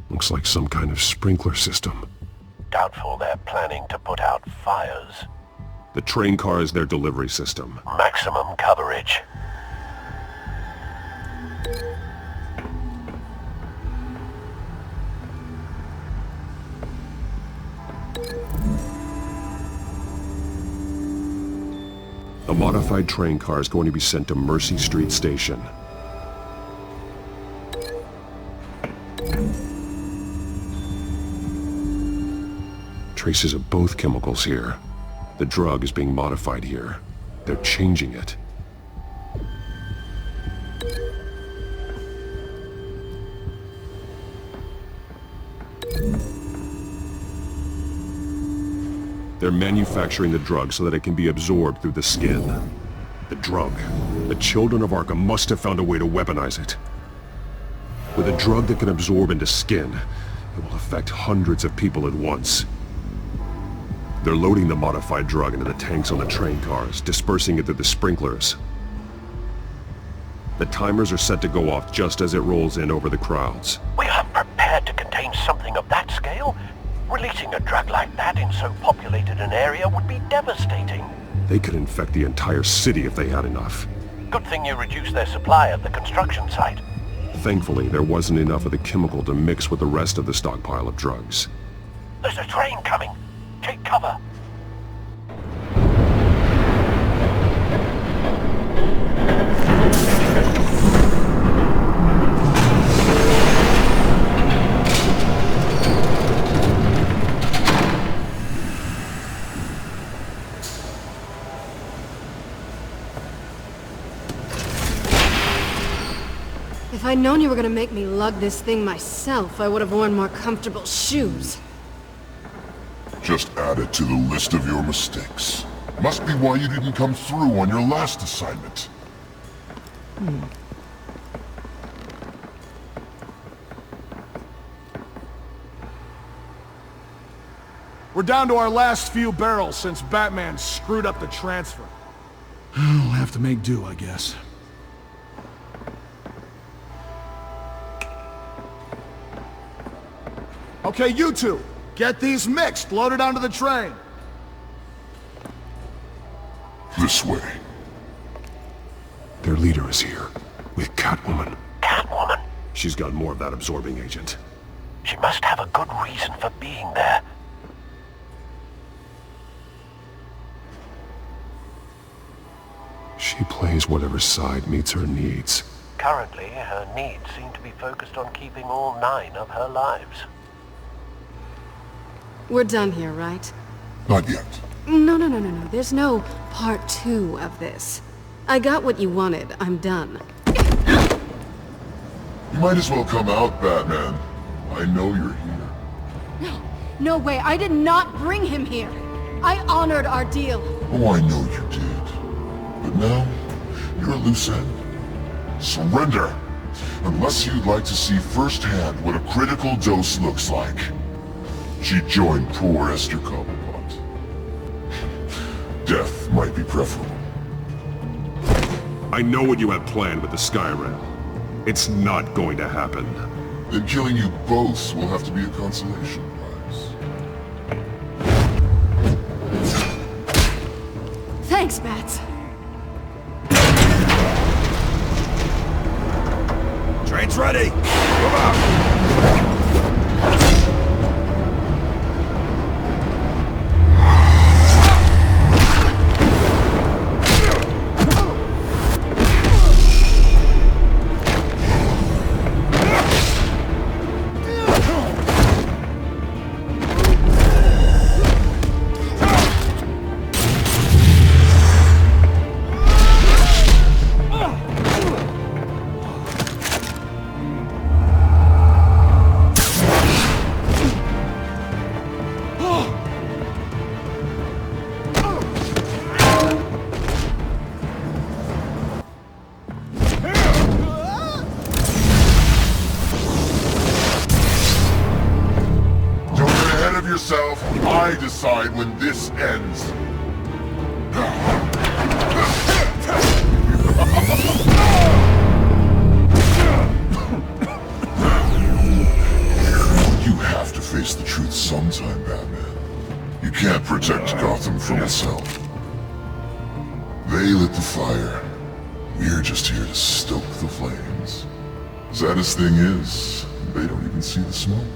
Looks like some kind of sprinkler system. Doubtful they're planning to put out fires. The train car is their delivery system. Maximum coverage. A modified train car is going to be sent to Mercy Street Station. Traces of both chemicals here. The drug is being modified here. They're changing it. They're manufacturing the drug so that it can be absorbed through the skin. The drug. The children of Arkham must have found a way to weaponize it. With a drug that can absorb into skin, it will affect hundreds of people at once. They're loading the modified drug into the tanks on the train cars, dispersing it through the sprinklers. The timers are set to go off just as it rolls in over the crowds. We aren't prepared to contain something of that scale. Releasing a drug like that in so populated an area would be devastating. They could infect the entire city if they had enough. Good thing you reduced their supply at the construction site. Thankfully, there wasn't enough of the chemical to mix with the rest of the stockpile of drugs. There's a train coming. Take cover. If I'd known you were gonna make me lug this thing myself, I would have worn more comfortable shoes. Just add it to the list of your mistakes. Must be why you didn't come through on your last assignment. We're down to our last few barrels since Batman screwed up the transfer. We'll have to make do, I guess. Okay, you two, get these mixed, loaded onto the train. This way. Their leader is here, with Catwoman. Catwoman? She's got more of that absorbing agent. She must have a good reason for being there. She plays whatever side meets her needs. Currently, her needs seem to be focused on keeping all 9 of her lives. We're done here, right? Not yet. No. There's no part 2 of this. I got what you wanted. I'm done. You might as well come out, Batman. I know you're here. No way. I did not bring him here. I honored our deal. Oh, I know you did. But now, you're a loose end. Surrender! Unless you'd like to see firsthand what a critical dose looks like. She joined poor Esther Cobblepot. Death might be preferable. I know what you had planned with the Skyrim. It's not going to happen. Then killing you both will have to be a consolation prize. Thanks, Bats. Train's ready! Move out! Yourself, I decide when this ends. You have to face the truth sometime, Batman. You can't protect Gotham from itself. They lit the fire. We're just here to stoke the flames. Saddest thing is, they don't even see the smoke.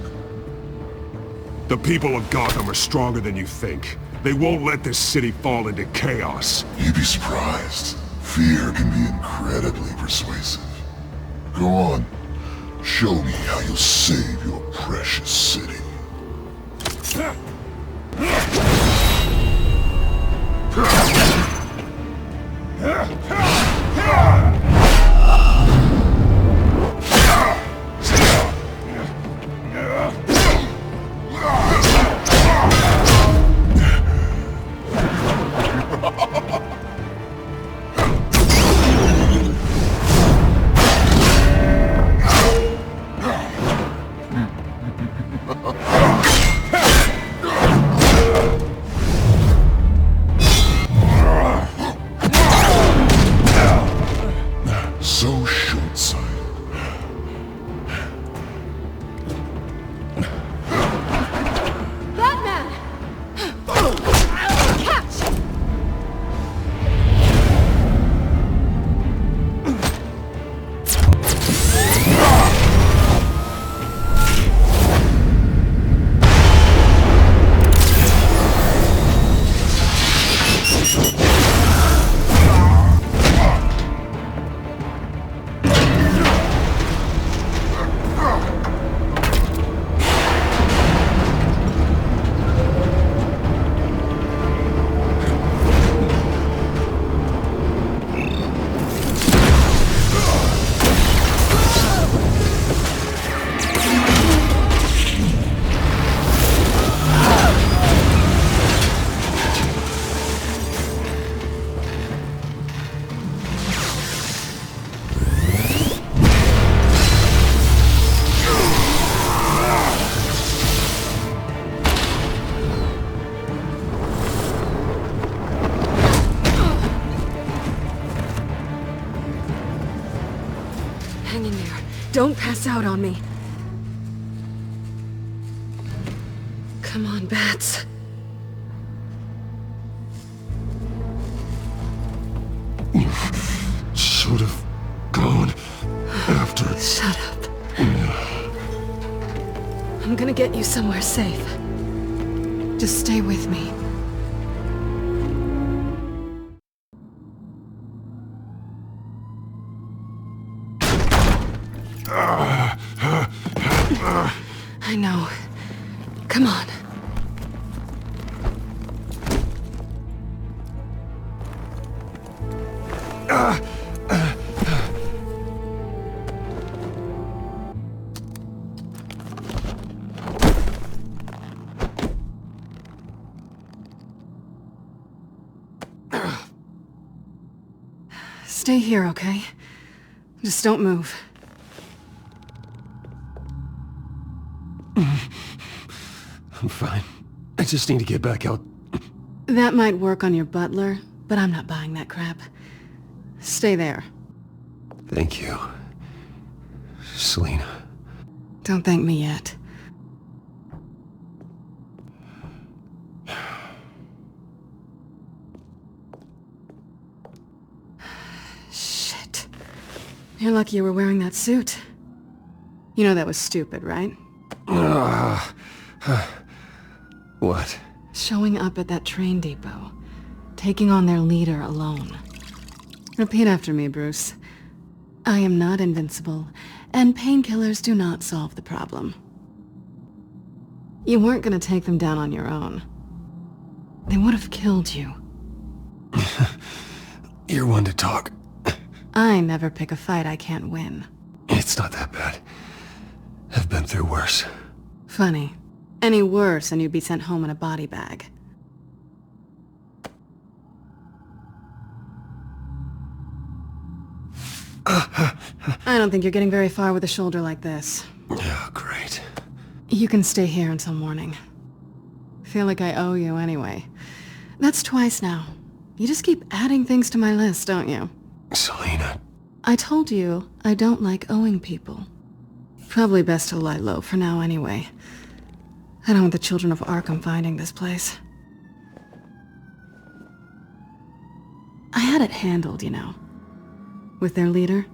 The people of Gotham are stronger than you think. They won't let this city fall into chaos. You'd be surprised. Fear can be incredibly persuasive. Go on. Show me how you'll save your precious city. Don't pass out on me. Come on, Bats. You should have gone after... Shut up. I'm gonna get you somewhere safe. Just stay with me. I know. Come on. Stay here, okay? Just don't move. I'm fine. I just need to get back out. That might work on your butler, but I'm not buying that crap. Stay there. Thank you, Selina. Don't thank me yet. Shit. You're lucky you were wearing that suit. You know that was stupid, right? What? Showing up at that train depot. Taking on their leader alone. Repeat after me, Bruce. I am not invincible, and painkillers do not solve the problem. You weren't gonna take them down on your own. They would have killed you. You're one to talk. I never pick a fight I can't win. It's not that bad. I've been through worse. Funny. Any worse and you'd be sent home in a body bag. I don't think you're getting very far with a shoulder like this. Oh, great. You can stay here until morning. Feel like I owe you anyway. That's twice now. You just keep adding things to my list, don't you? Selina. I told you I don't like owing people. Probably best to lie low for now anyway. I don't want the children of Arkham finding this place. I had it handled, you know. With their leader.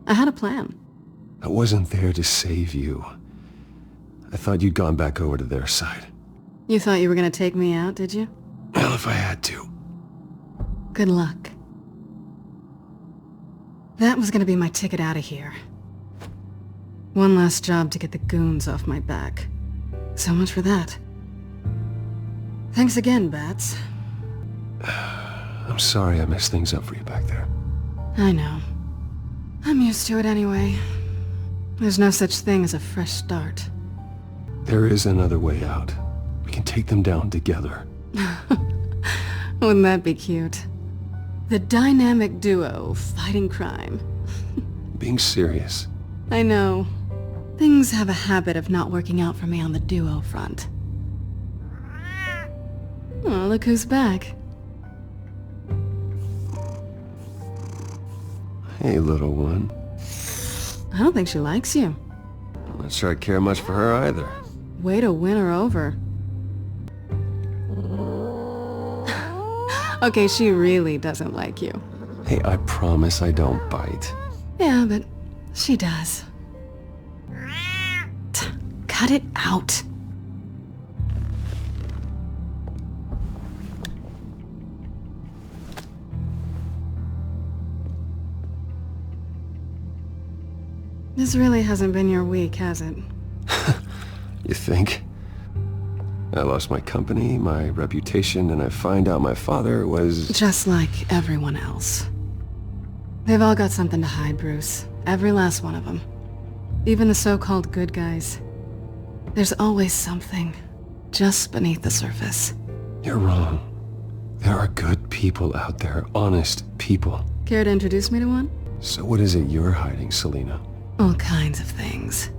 I had a plan. I wasn't there to save you. I thought you'd gone back over to their side. You thought you were gonna take me out, did you? Well, if I had to. Good luck. That was gonna be my ticket out of here. One last job to get the goons off my back. So much for that. Thanks again, Bats. I'm sorry I messed things up for you back there. I know. I'm used to it anyway. There's no such thing as a fresh start. There is another way out. We can take them down together. Wouldn't that be cute? The dynamic duo fighting crime. Being serious. I know. Things have a habit of not working out for me on the duo front. Oh, look who's back. Hey, little one. I don't think she likes you. I'm not sure I care much for her either. Way to win her over. Okay, she really doesn't like you. Hey, I promise I don't bite. Yeah, but she does. Cut it out. This really hasn't been your week, has it? You think? I lost my company, my reputation, and I find out my father was... Just like everyone else. They've all got something to hide, Bruce. Every last one of them. Even the so-called good guys. There's always something, just beneath the surface. You're wrong. There are good people out there, honest people. Care to introduce me to one? So what is it you're hiding, Selina? All kinds of things.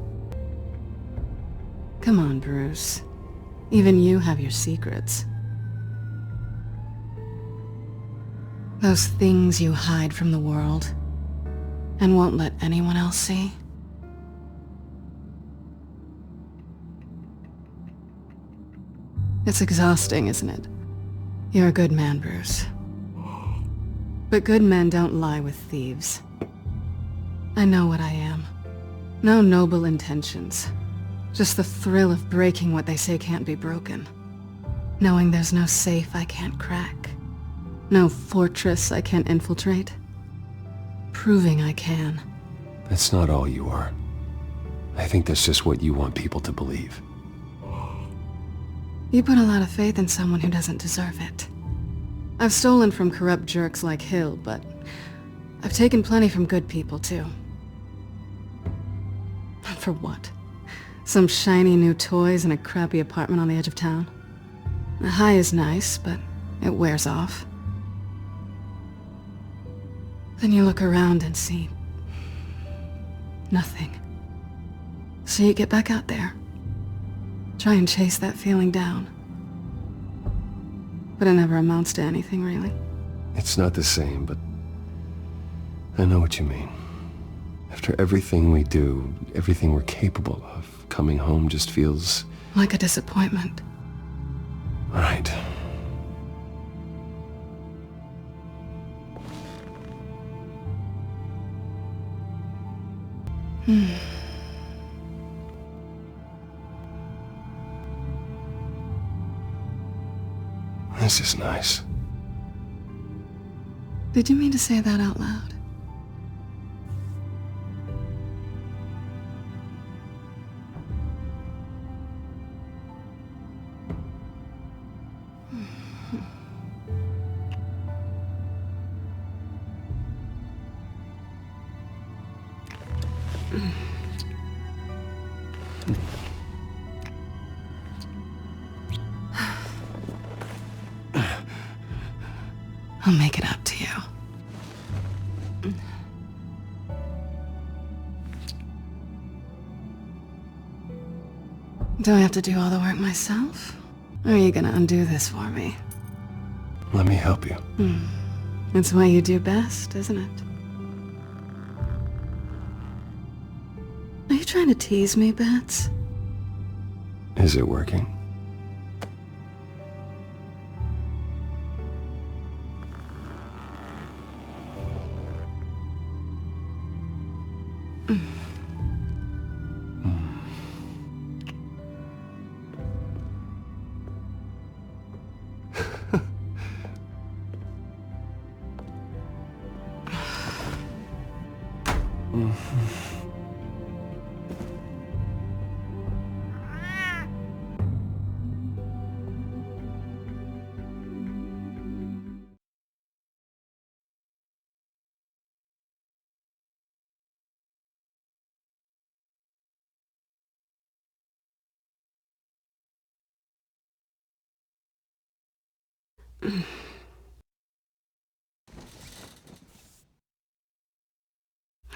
Come on, Bruce. Even you have your secrets. Those things you hide from the world and won't let anyone else see. It's exhausting, isn't it? You're a good man, Bruce. But good men don't lie with thieves. I know what I am. No noble intentions. Just the thrill of breaking what they say can't be broken. Knowing there's no safe I can't crack. No fortress I can't infiltrate. Proving I can. That's not all you are. I think that's just what you want people to believe. You put a lot of faith in someone who doesn't deserve it. I've stolen from corrupt jerks like Hill, but I've taken plenty from good people, too. For what? Some shiny new toys and a crappy apartment on the edge of town? The high is nice, but it wears off. Then you look around and see nothing. So you get back out there. Try and chase that feeling down. But it never amounts to anything, really. It's not the same, but I know what you mean. After everything we do, everything we're capable of, coming home just feels... like a disappointment. Right. This is nice. Did you mean to say that out loud? I'll make it up to you. Do I have to do all the work myself? Or are you gonna undo this for me? Let me help you. It's what you do best, isn't it? Are you trying to tease me, Bats? Is it working?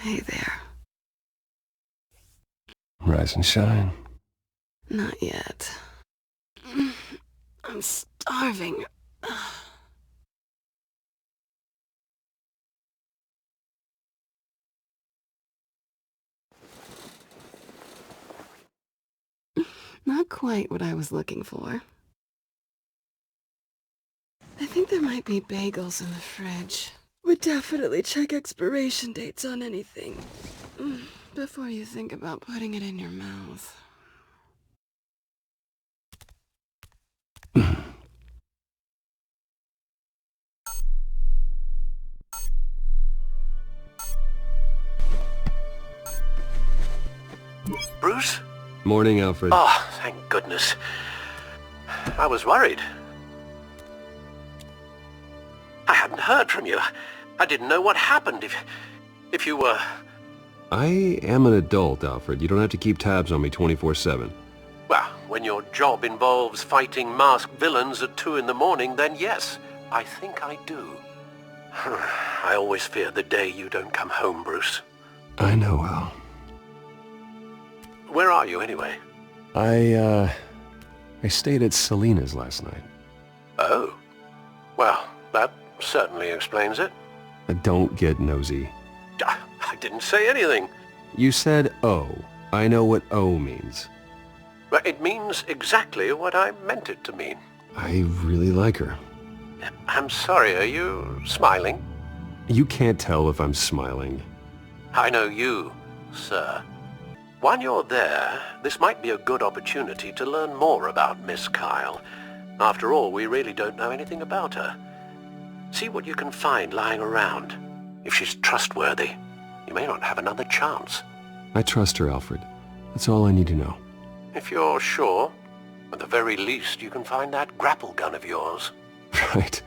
Hey there. Rise and shine. Not yet. I'm starving. Not quite what I was looking for. I think there might be bagels in the fridge. Would definitely check expiration dates on anything before you think about putting it in your mouth. Bruce? Morning, Alfred. Oh, thank goodness. I was worried. I hadn't heard from you. I didn't know what happened if you were... I am an adult, Alfred. You don't have to keep tabs on me 24/7. Well, when your job involves fighting masked villains at 2 in the morning, then yes, I think I do. I always fear the day you don't come home, Bruce. I know, Al. Where are you, anyway? I stayed at Selena's last night. Oh. Well, that certainly explains it. Don't get nosy. I didn't say anything. You said O. I know what O means. Well, it means exactly what I meant it to mean. I really like her. I'm sorry, are you smiling? You can't tell if I'm smiling. I know you, sir. While you're there, this might be a good opportunity to learn more about Miss Kyle. After all, we really don't know anything about her. See what you can find lying around. If she's trustworthy, you may not have another chance. I trust her, Alfred. That's all I need to know. If you're sure, at the very least you can find that grapple gun of yours. Right.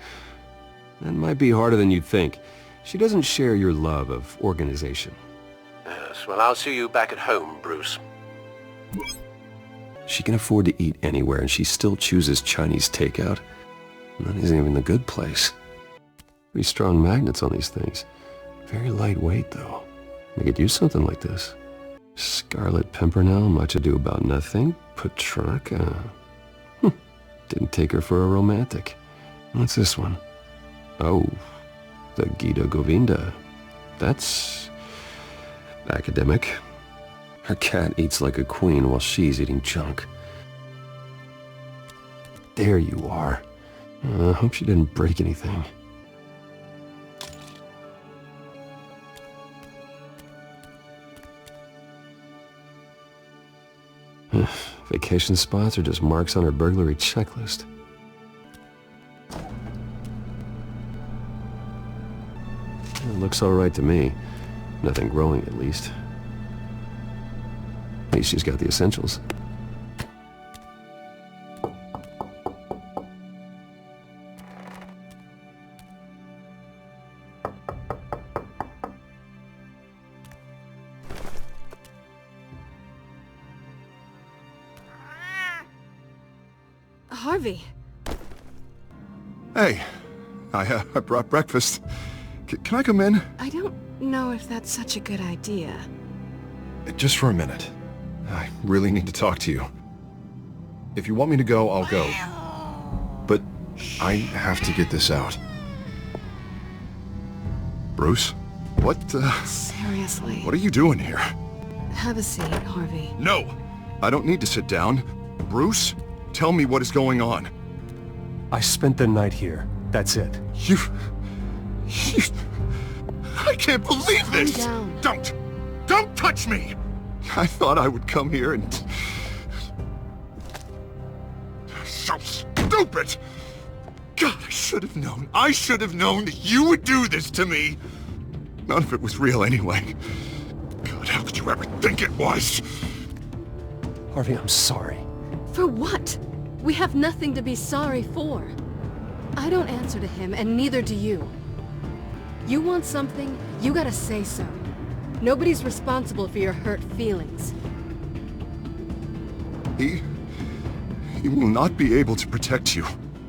That might be harder than you'd think. She doesn't share your love of organization. Yes, well, I'll see you back at home, Bruce. She can afford to eat anywhere, and she still chooses Chinese takeout. And that isn't even the good place. Pretty strong magnets on these things. Very lightweight, though. I could use something like this. Scarlet Pimpernel, Much Ado About Nothing, Petrarca. Didn't take her for a romantic. What's this one? Oh, the Gita Govinda. That's academic. Her cat eats like a queen while she's eating junk. There you are. I hope she didn't break anything. Vacation spots are just marks on her burglary checklist. It looks all right to me. Nothing growing, at least. At least she's got the essentials. Harvey. Hey, I brought breakfast. Can I come in? I don't know if that's such a good idea. Just for a minute. I really need to talk to you. If you want me to go, I'll go. But I have to get this out. Bruce? What, Seriously. What are you doing here? Have a seat, Harvey. No! I don't need to sit down. Bruce, tell me what is going on. I spent the night here. That's it. You... I can't believe this! Calm down. Don't touch me! I thought I would come here and... So stupid! God, I should have known. I should have known that you would do this to me! None of it was real anyway. God, how could you ever think it was? Harvey, I'm sorry. For what? We have nothing to be sorry for. I don't answer to him, and neither do you. You want something, you gotta say so. Nobody's responsible for your hurt feelings. He will not be able to protect you.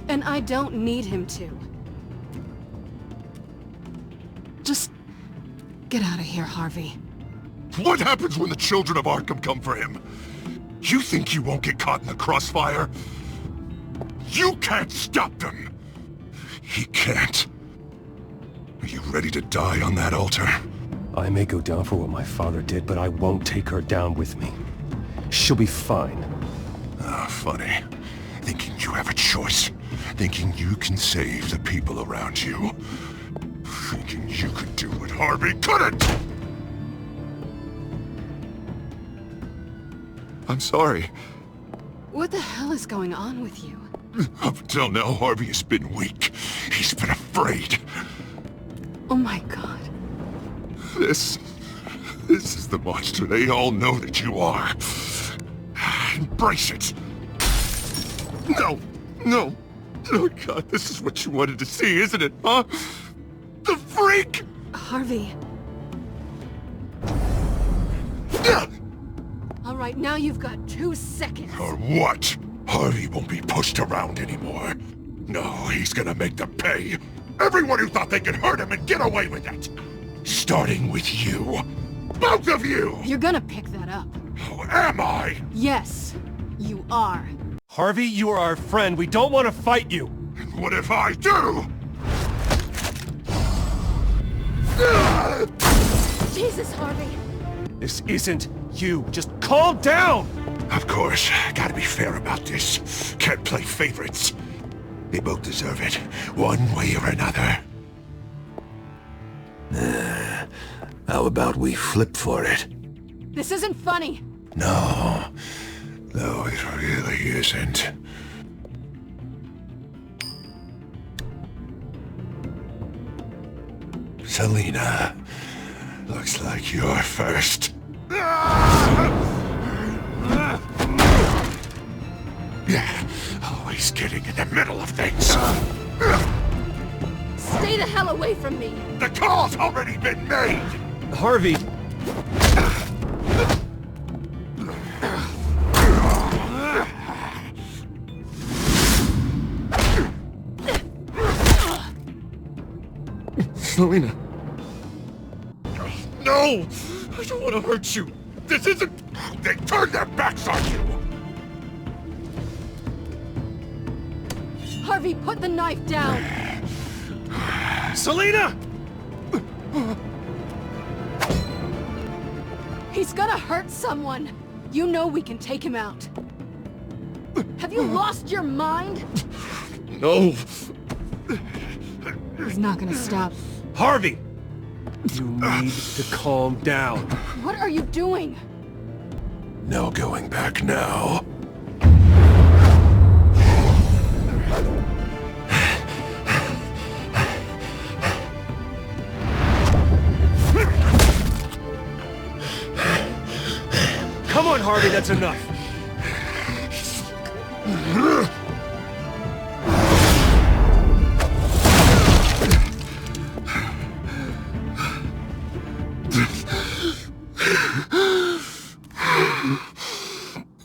And I don't need him to. Just get out of here, Harvey. What happens when the children of Arkham come for him? You think you won't get caught in the crossfire? You can't stop them! He can't. Are you ready to die on that altar? I may go down for what my father did, but I won't take her down with me. She'll be fine. Ah, funny. Thinking you have a choice. Thinking you can save the people around you. Thinking you could do what Harvey couldn't! I'm sorry. What the hell is going on with you? Up until now, Harvey has been weak. He's been afraid. Oh my God. This is the monster they all know that you are. Embrace it. No. Oh God, this is what you wanted to see, isn't it, huh? The freak! Harvey. All right, now you've got 2 seconds. Or what? Harvey won't be pushed around anymore. No, he's gonna make them pay. Everyone who thought they could hurt him and get away with it. Starting with you. Both of you! You're gonna pick that up. Oh, am I? Yes, you are. Harvey, you are our friend. We don't want to fight you. And what if I do? Jesus, Harvey. This isn't you. Just calm down! Of course, gotta be fair about this. Can't play favorites. They both deserve it, one way or another. How about we flip for it? This isn't funny. No, it really isn't. Selina, looks like you're first. Yeah, always getting in the middle of things. Stay the hell away from me! The call's already been made! Harvey! Selina. No! I don't want to hurt you. This isn't... They turned their backs on you! Harvey, put the knife down! Selina! He's gonna hurt someone! You know we can take him out. Have you lost your mind? No! He's not gonna stop. Harvey! You need to calm down. What are you doing? No going back now. Come on, Harvey, that's enough.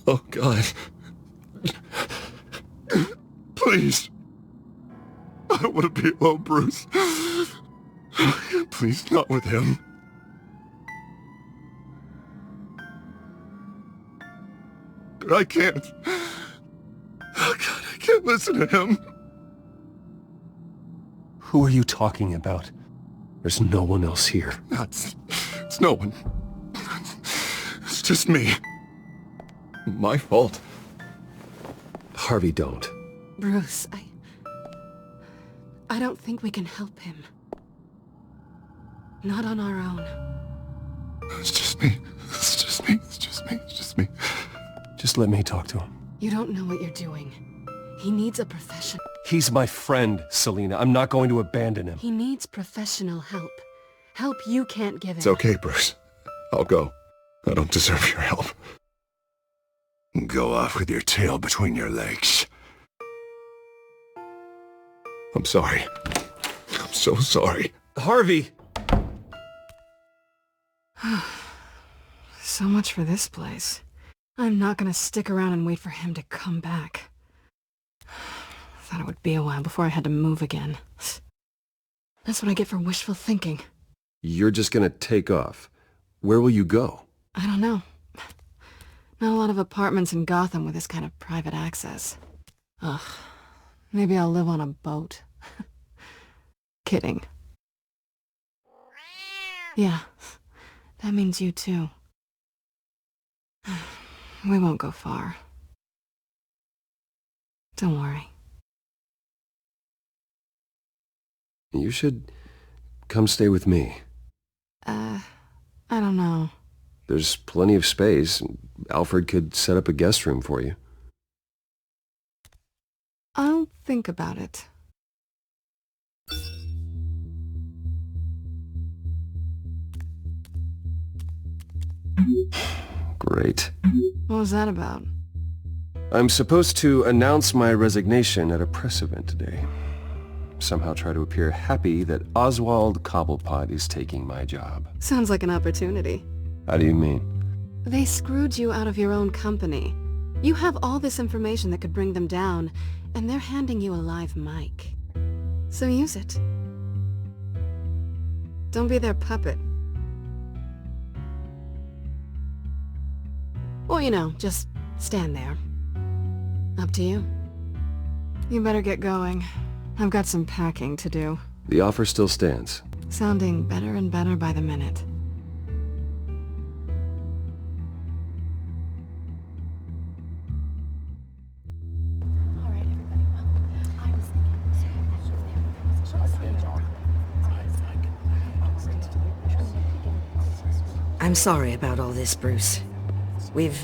Oh, God. Please. I don't want to be alone, Bruce. Please, not with him. But I can't. Oh, God, I can't listen to him. Who are you talking about? There's no one else here. It's no one. It's just me. My fault. Harvey, don't. Bruce, I don't think we can help him. Not on our own. It's just me. It's just me. It's just me. It's just me. Just let me talk to him. You don't know what you're doing. He needs a professional. He's my friend, Selina. I'm not going to abandon him. He needs professional help. Help you can't give him. It's okay, Bruce. I'll go. I don't deserve your help. Go off with your tail between your legs. I'm sorry. I'm so sorry. Harvey! So much for this place. I'm not gonna stick around and wait for him to come back. Thought it would be a while before I had to move again. That's what I get for wishful thinking. You're just gonna take off. Where will you go? I don't know. Not a lot of apartments in Gotham with this kind of private access. Ugh. Maybe I'll live on a boat. Kidding. Yeah. That means you too. We won't go far. Don't worry. You should come stay with me. I don't know. There's plenty of space. Alfred could set up a guest room for you. I'll think about it. Great. What was that about? I'm supposed to announce my resignation at a press event today. Somehow try to appear happy that Oswald Cobblepot is taking my job. Sounds like an opportunity. How do you mean? They screwed you out of your own company. You have all this information that could bring them down, and they're handing you a live mic. So use it. Don't be their puppet. Or, you know, just stand there. Up to you. You better get going. I've got some packing to do. The offer still stands. Sounding better and better by the minute. sorry about all this, Bruce. We've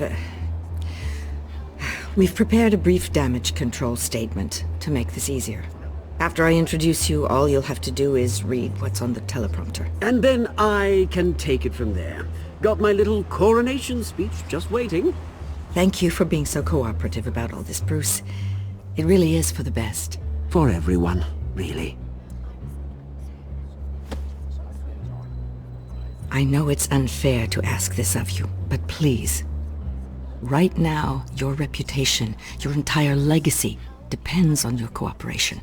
prepared a brief damage control statement to make this easier. After I introduce you, all you'll have to do is read what's on the teleprompter. And then I can take it from there. Got my little coronation speech just waiting. Thank you for being so cooperative about all this, Bruce. It really is for the best. For everyone, really. I know it's unfair to ask this of you, but please. Right now, your reputation, your entire legacy, depends on your cooperation.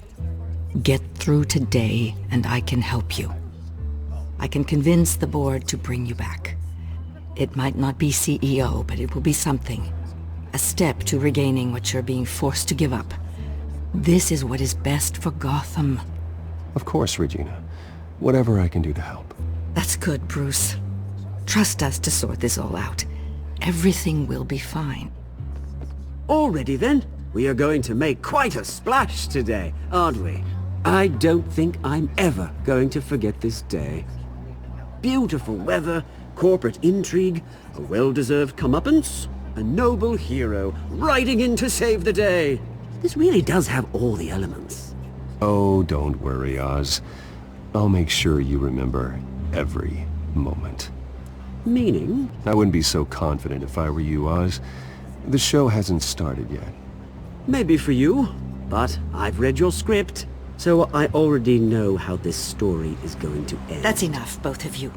Get through today, and I can help you. I can convince the board to bring you back. It might not be CEO, but it will be something. A step to regaining what you're being forced to give up. This is what is best for Gotham. Of course, Regina. Whatever I can do to help. That's good, Bruce. Trust us to sort this all out. Everything will be fine. Already then, we are going to make quite a splash today, aren't we? I don't think I'm ever going to forget this day. Beautiful weather, corporate intrigue, a well-deserved comeuppance, a noble hero riding in to save the day. This really does have all the elements. Oh, don't worry, Oz. I'll make sure you remember every moment. Meaning? I wouldn't be so confident if I were you, Oz. The show hasn't started yet. Maybe for you, but I've read your script, so I already know how this story is going to end. That's enough, both of you.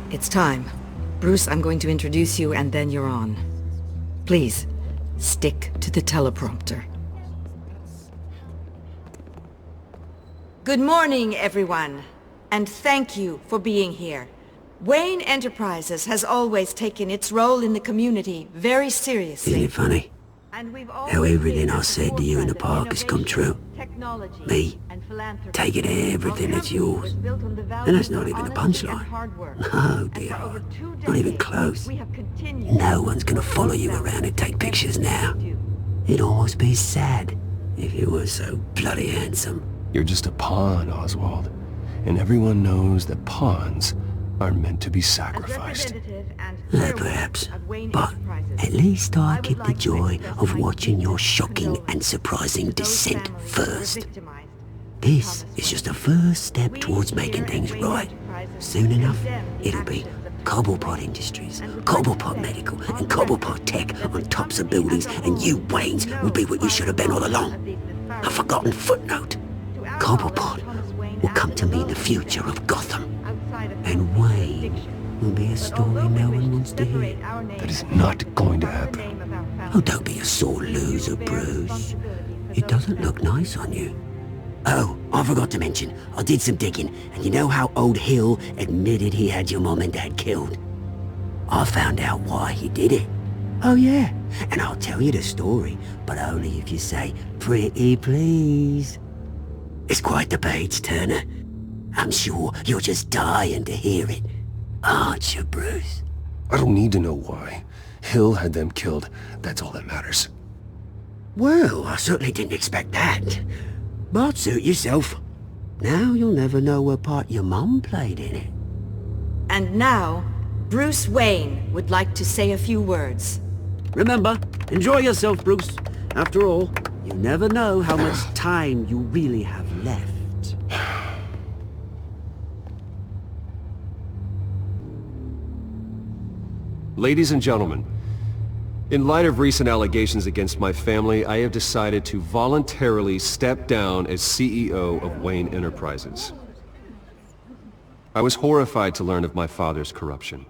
It's time. Bruce, I'm going to introduce you, and then you're on. Please, stick to the teleprompter. Good morning, everyone, and thank you for being here. Wayne Enterprises has always taken its role in the community very seriously. Isn't it funny? How everything I said to you in the park has come true. Me, taking everything that's yours. And that's not even a punchline. No, dear. Not even close. No one's gonna follow you around and take pictures now. It'd almost be sad if you were so bloody handsome. You're just a pawn, Oswald. And everyone knows that pawns are meant to be sacrificed. Perhaps. But at least I get the joy of watching your shocking and surprising descent first. This is just a first step towards making things right. Soon enough, it'll be Cobblepot Industries, Cobblepot Medical, and Cobblepot Tech on tops of buildings, and you, Waynes, will be what you should have been all along. A forgotten footnote. Cobblepot will come to mean the future of Gotham. And Wayne will be a story no one wants to hear. That is not going to happen. Oh, don't be a sore loser, Bruce. It doesn't look nice on you. Oh, I forgot to mention, I did some digging, and you know how old Hill admitted he had your mom and dad killed? I found out why he did it. Oh yeah, and I'll tell you the story, but only if you say, pretty please. It's quite the page turner. I'm sure you're just dying to hear it, aren't you, Bruce? I don't need to know why. Hill had them killed. That's all that matters. Well, I certainly didn't expect that. But suit yourself. Now you'll never know what part your mum played in it. And now, Bruce Wayne would like to say a few words. Remember, enjoy yourself, Bruce. After all, you never know how much time you really have left. Ladies and gentlemen, in light of recent allegations against my family, I have decided to voluntarily step down as CEO of Wayne Enterprises. I was horrified to learn of my father's corruption.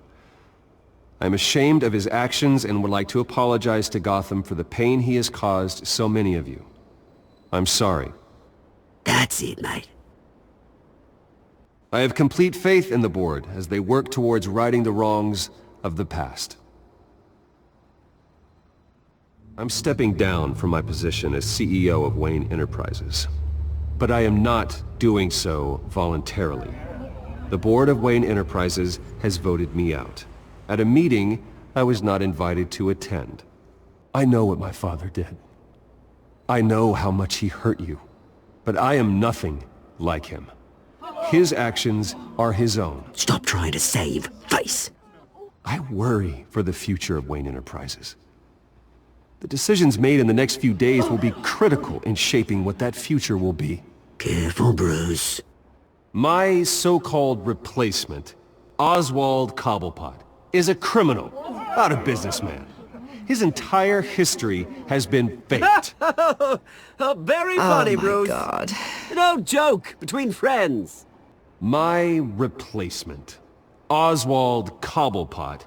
I am ashamed of his actions and would like to apologize to Gotham for the pain he has caused so many of you. I'm sorry. That's it, mate. I have complete faith in the board as they work towards righting the wrongs of the past. I'm stepping down from my position as CEO of Wayne Enterprises, but I am not doing so voluntarily. The board of Wayne Enterprises has voted me out, at a meeting I was not invited to attend. I know what my father did. I know how much he hurt you, but I am nothing like him. His actions are his own. Stop trying to save face. I worry for the future of Wayne Enterprises. The decisions made in the next few days will be critical in shaping what that future will be. Careful, Bruce. My so-called replacement, Oswald Cobblepot, is a criminal, not a businessman. His entire history has been faked. Very funny, Bruce. Oh my God. No joke between friends. My replacement, Oswald Cobblepot,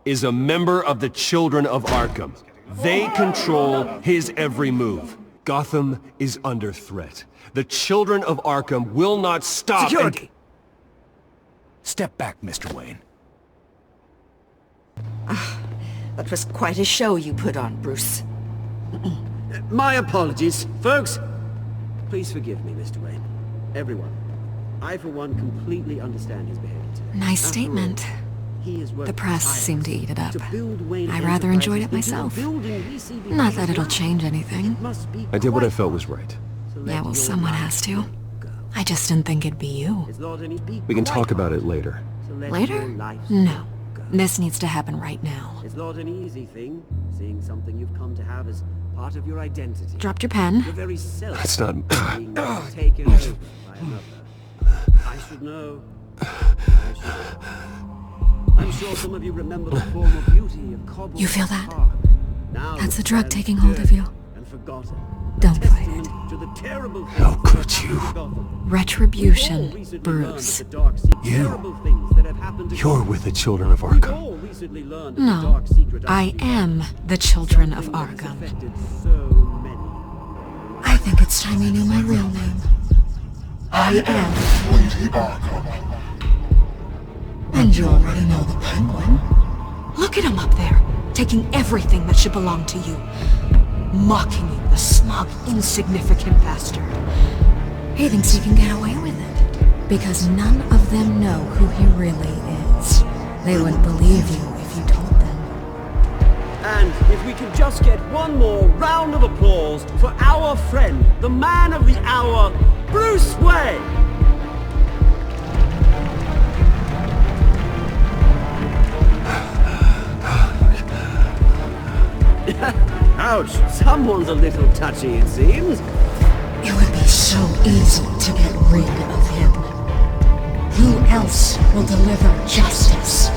is a member of the Children of Arkham. They control his every move. Gotham is under threat. The Children of Arkham will not stop. Security! Step back, Mr. Wayne. That was quite a show you put on, Bruce. My apologies, folks. Please forgive me, Mr. Wayne. Everyone. I, for one, completely understand his behavior. Nice statement. The press seemed to eat it up. I rather enjoyed it myself. Not that it'll change anything. I did what I felt was right. Yeah, well, someone has to. I just didn't think it'd be you. We can talk about it later. Later? No. This needs to happen right now. It's not an easy thing, seeing something you've come to have as part of your identity. Dropped your pen. Your very self. That's not... being taken over by another. I should know. I'm sure some of you remember the former beauty of Cobble. You feel that? Now That's the drug taking hold of you. and forgotten. Don't fight it. To the terrible How could you? Retribution, Bruce. You're with the Children of Arkham. No, I am the Children of Arkham. I think it's time you knew my real name. I am Lady Arkham. And you already know the Penguin. Look at him up there, taking everything that should belong to you. Mocking you, the smug, insignificant bastard. He thinks he can get away with it, because none of them know who he really is. They wouldn't believe you if you told them. And if we could just get one more round of applause for our friend, the man of the hour, Bruce Wayne! Ouch, someone's a little touchy, it seems. It would be so easy to get rid of him. Who else will deliver justice?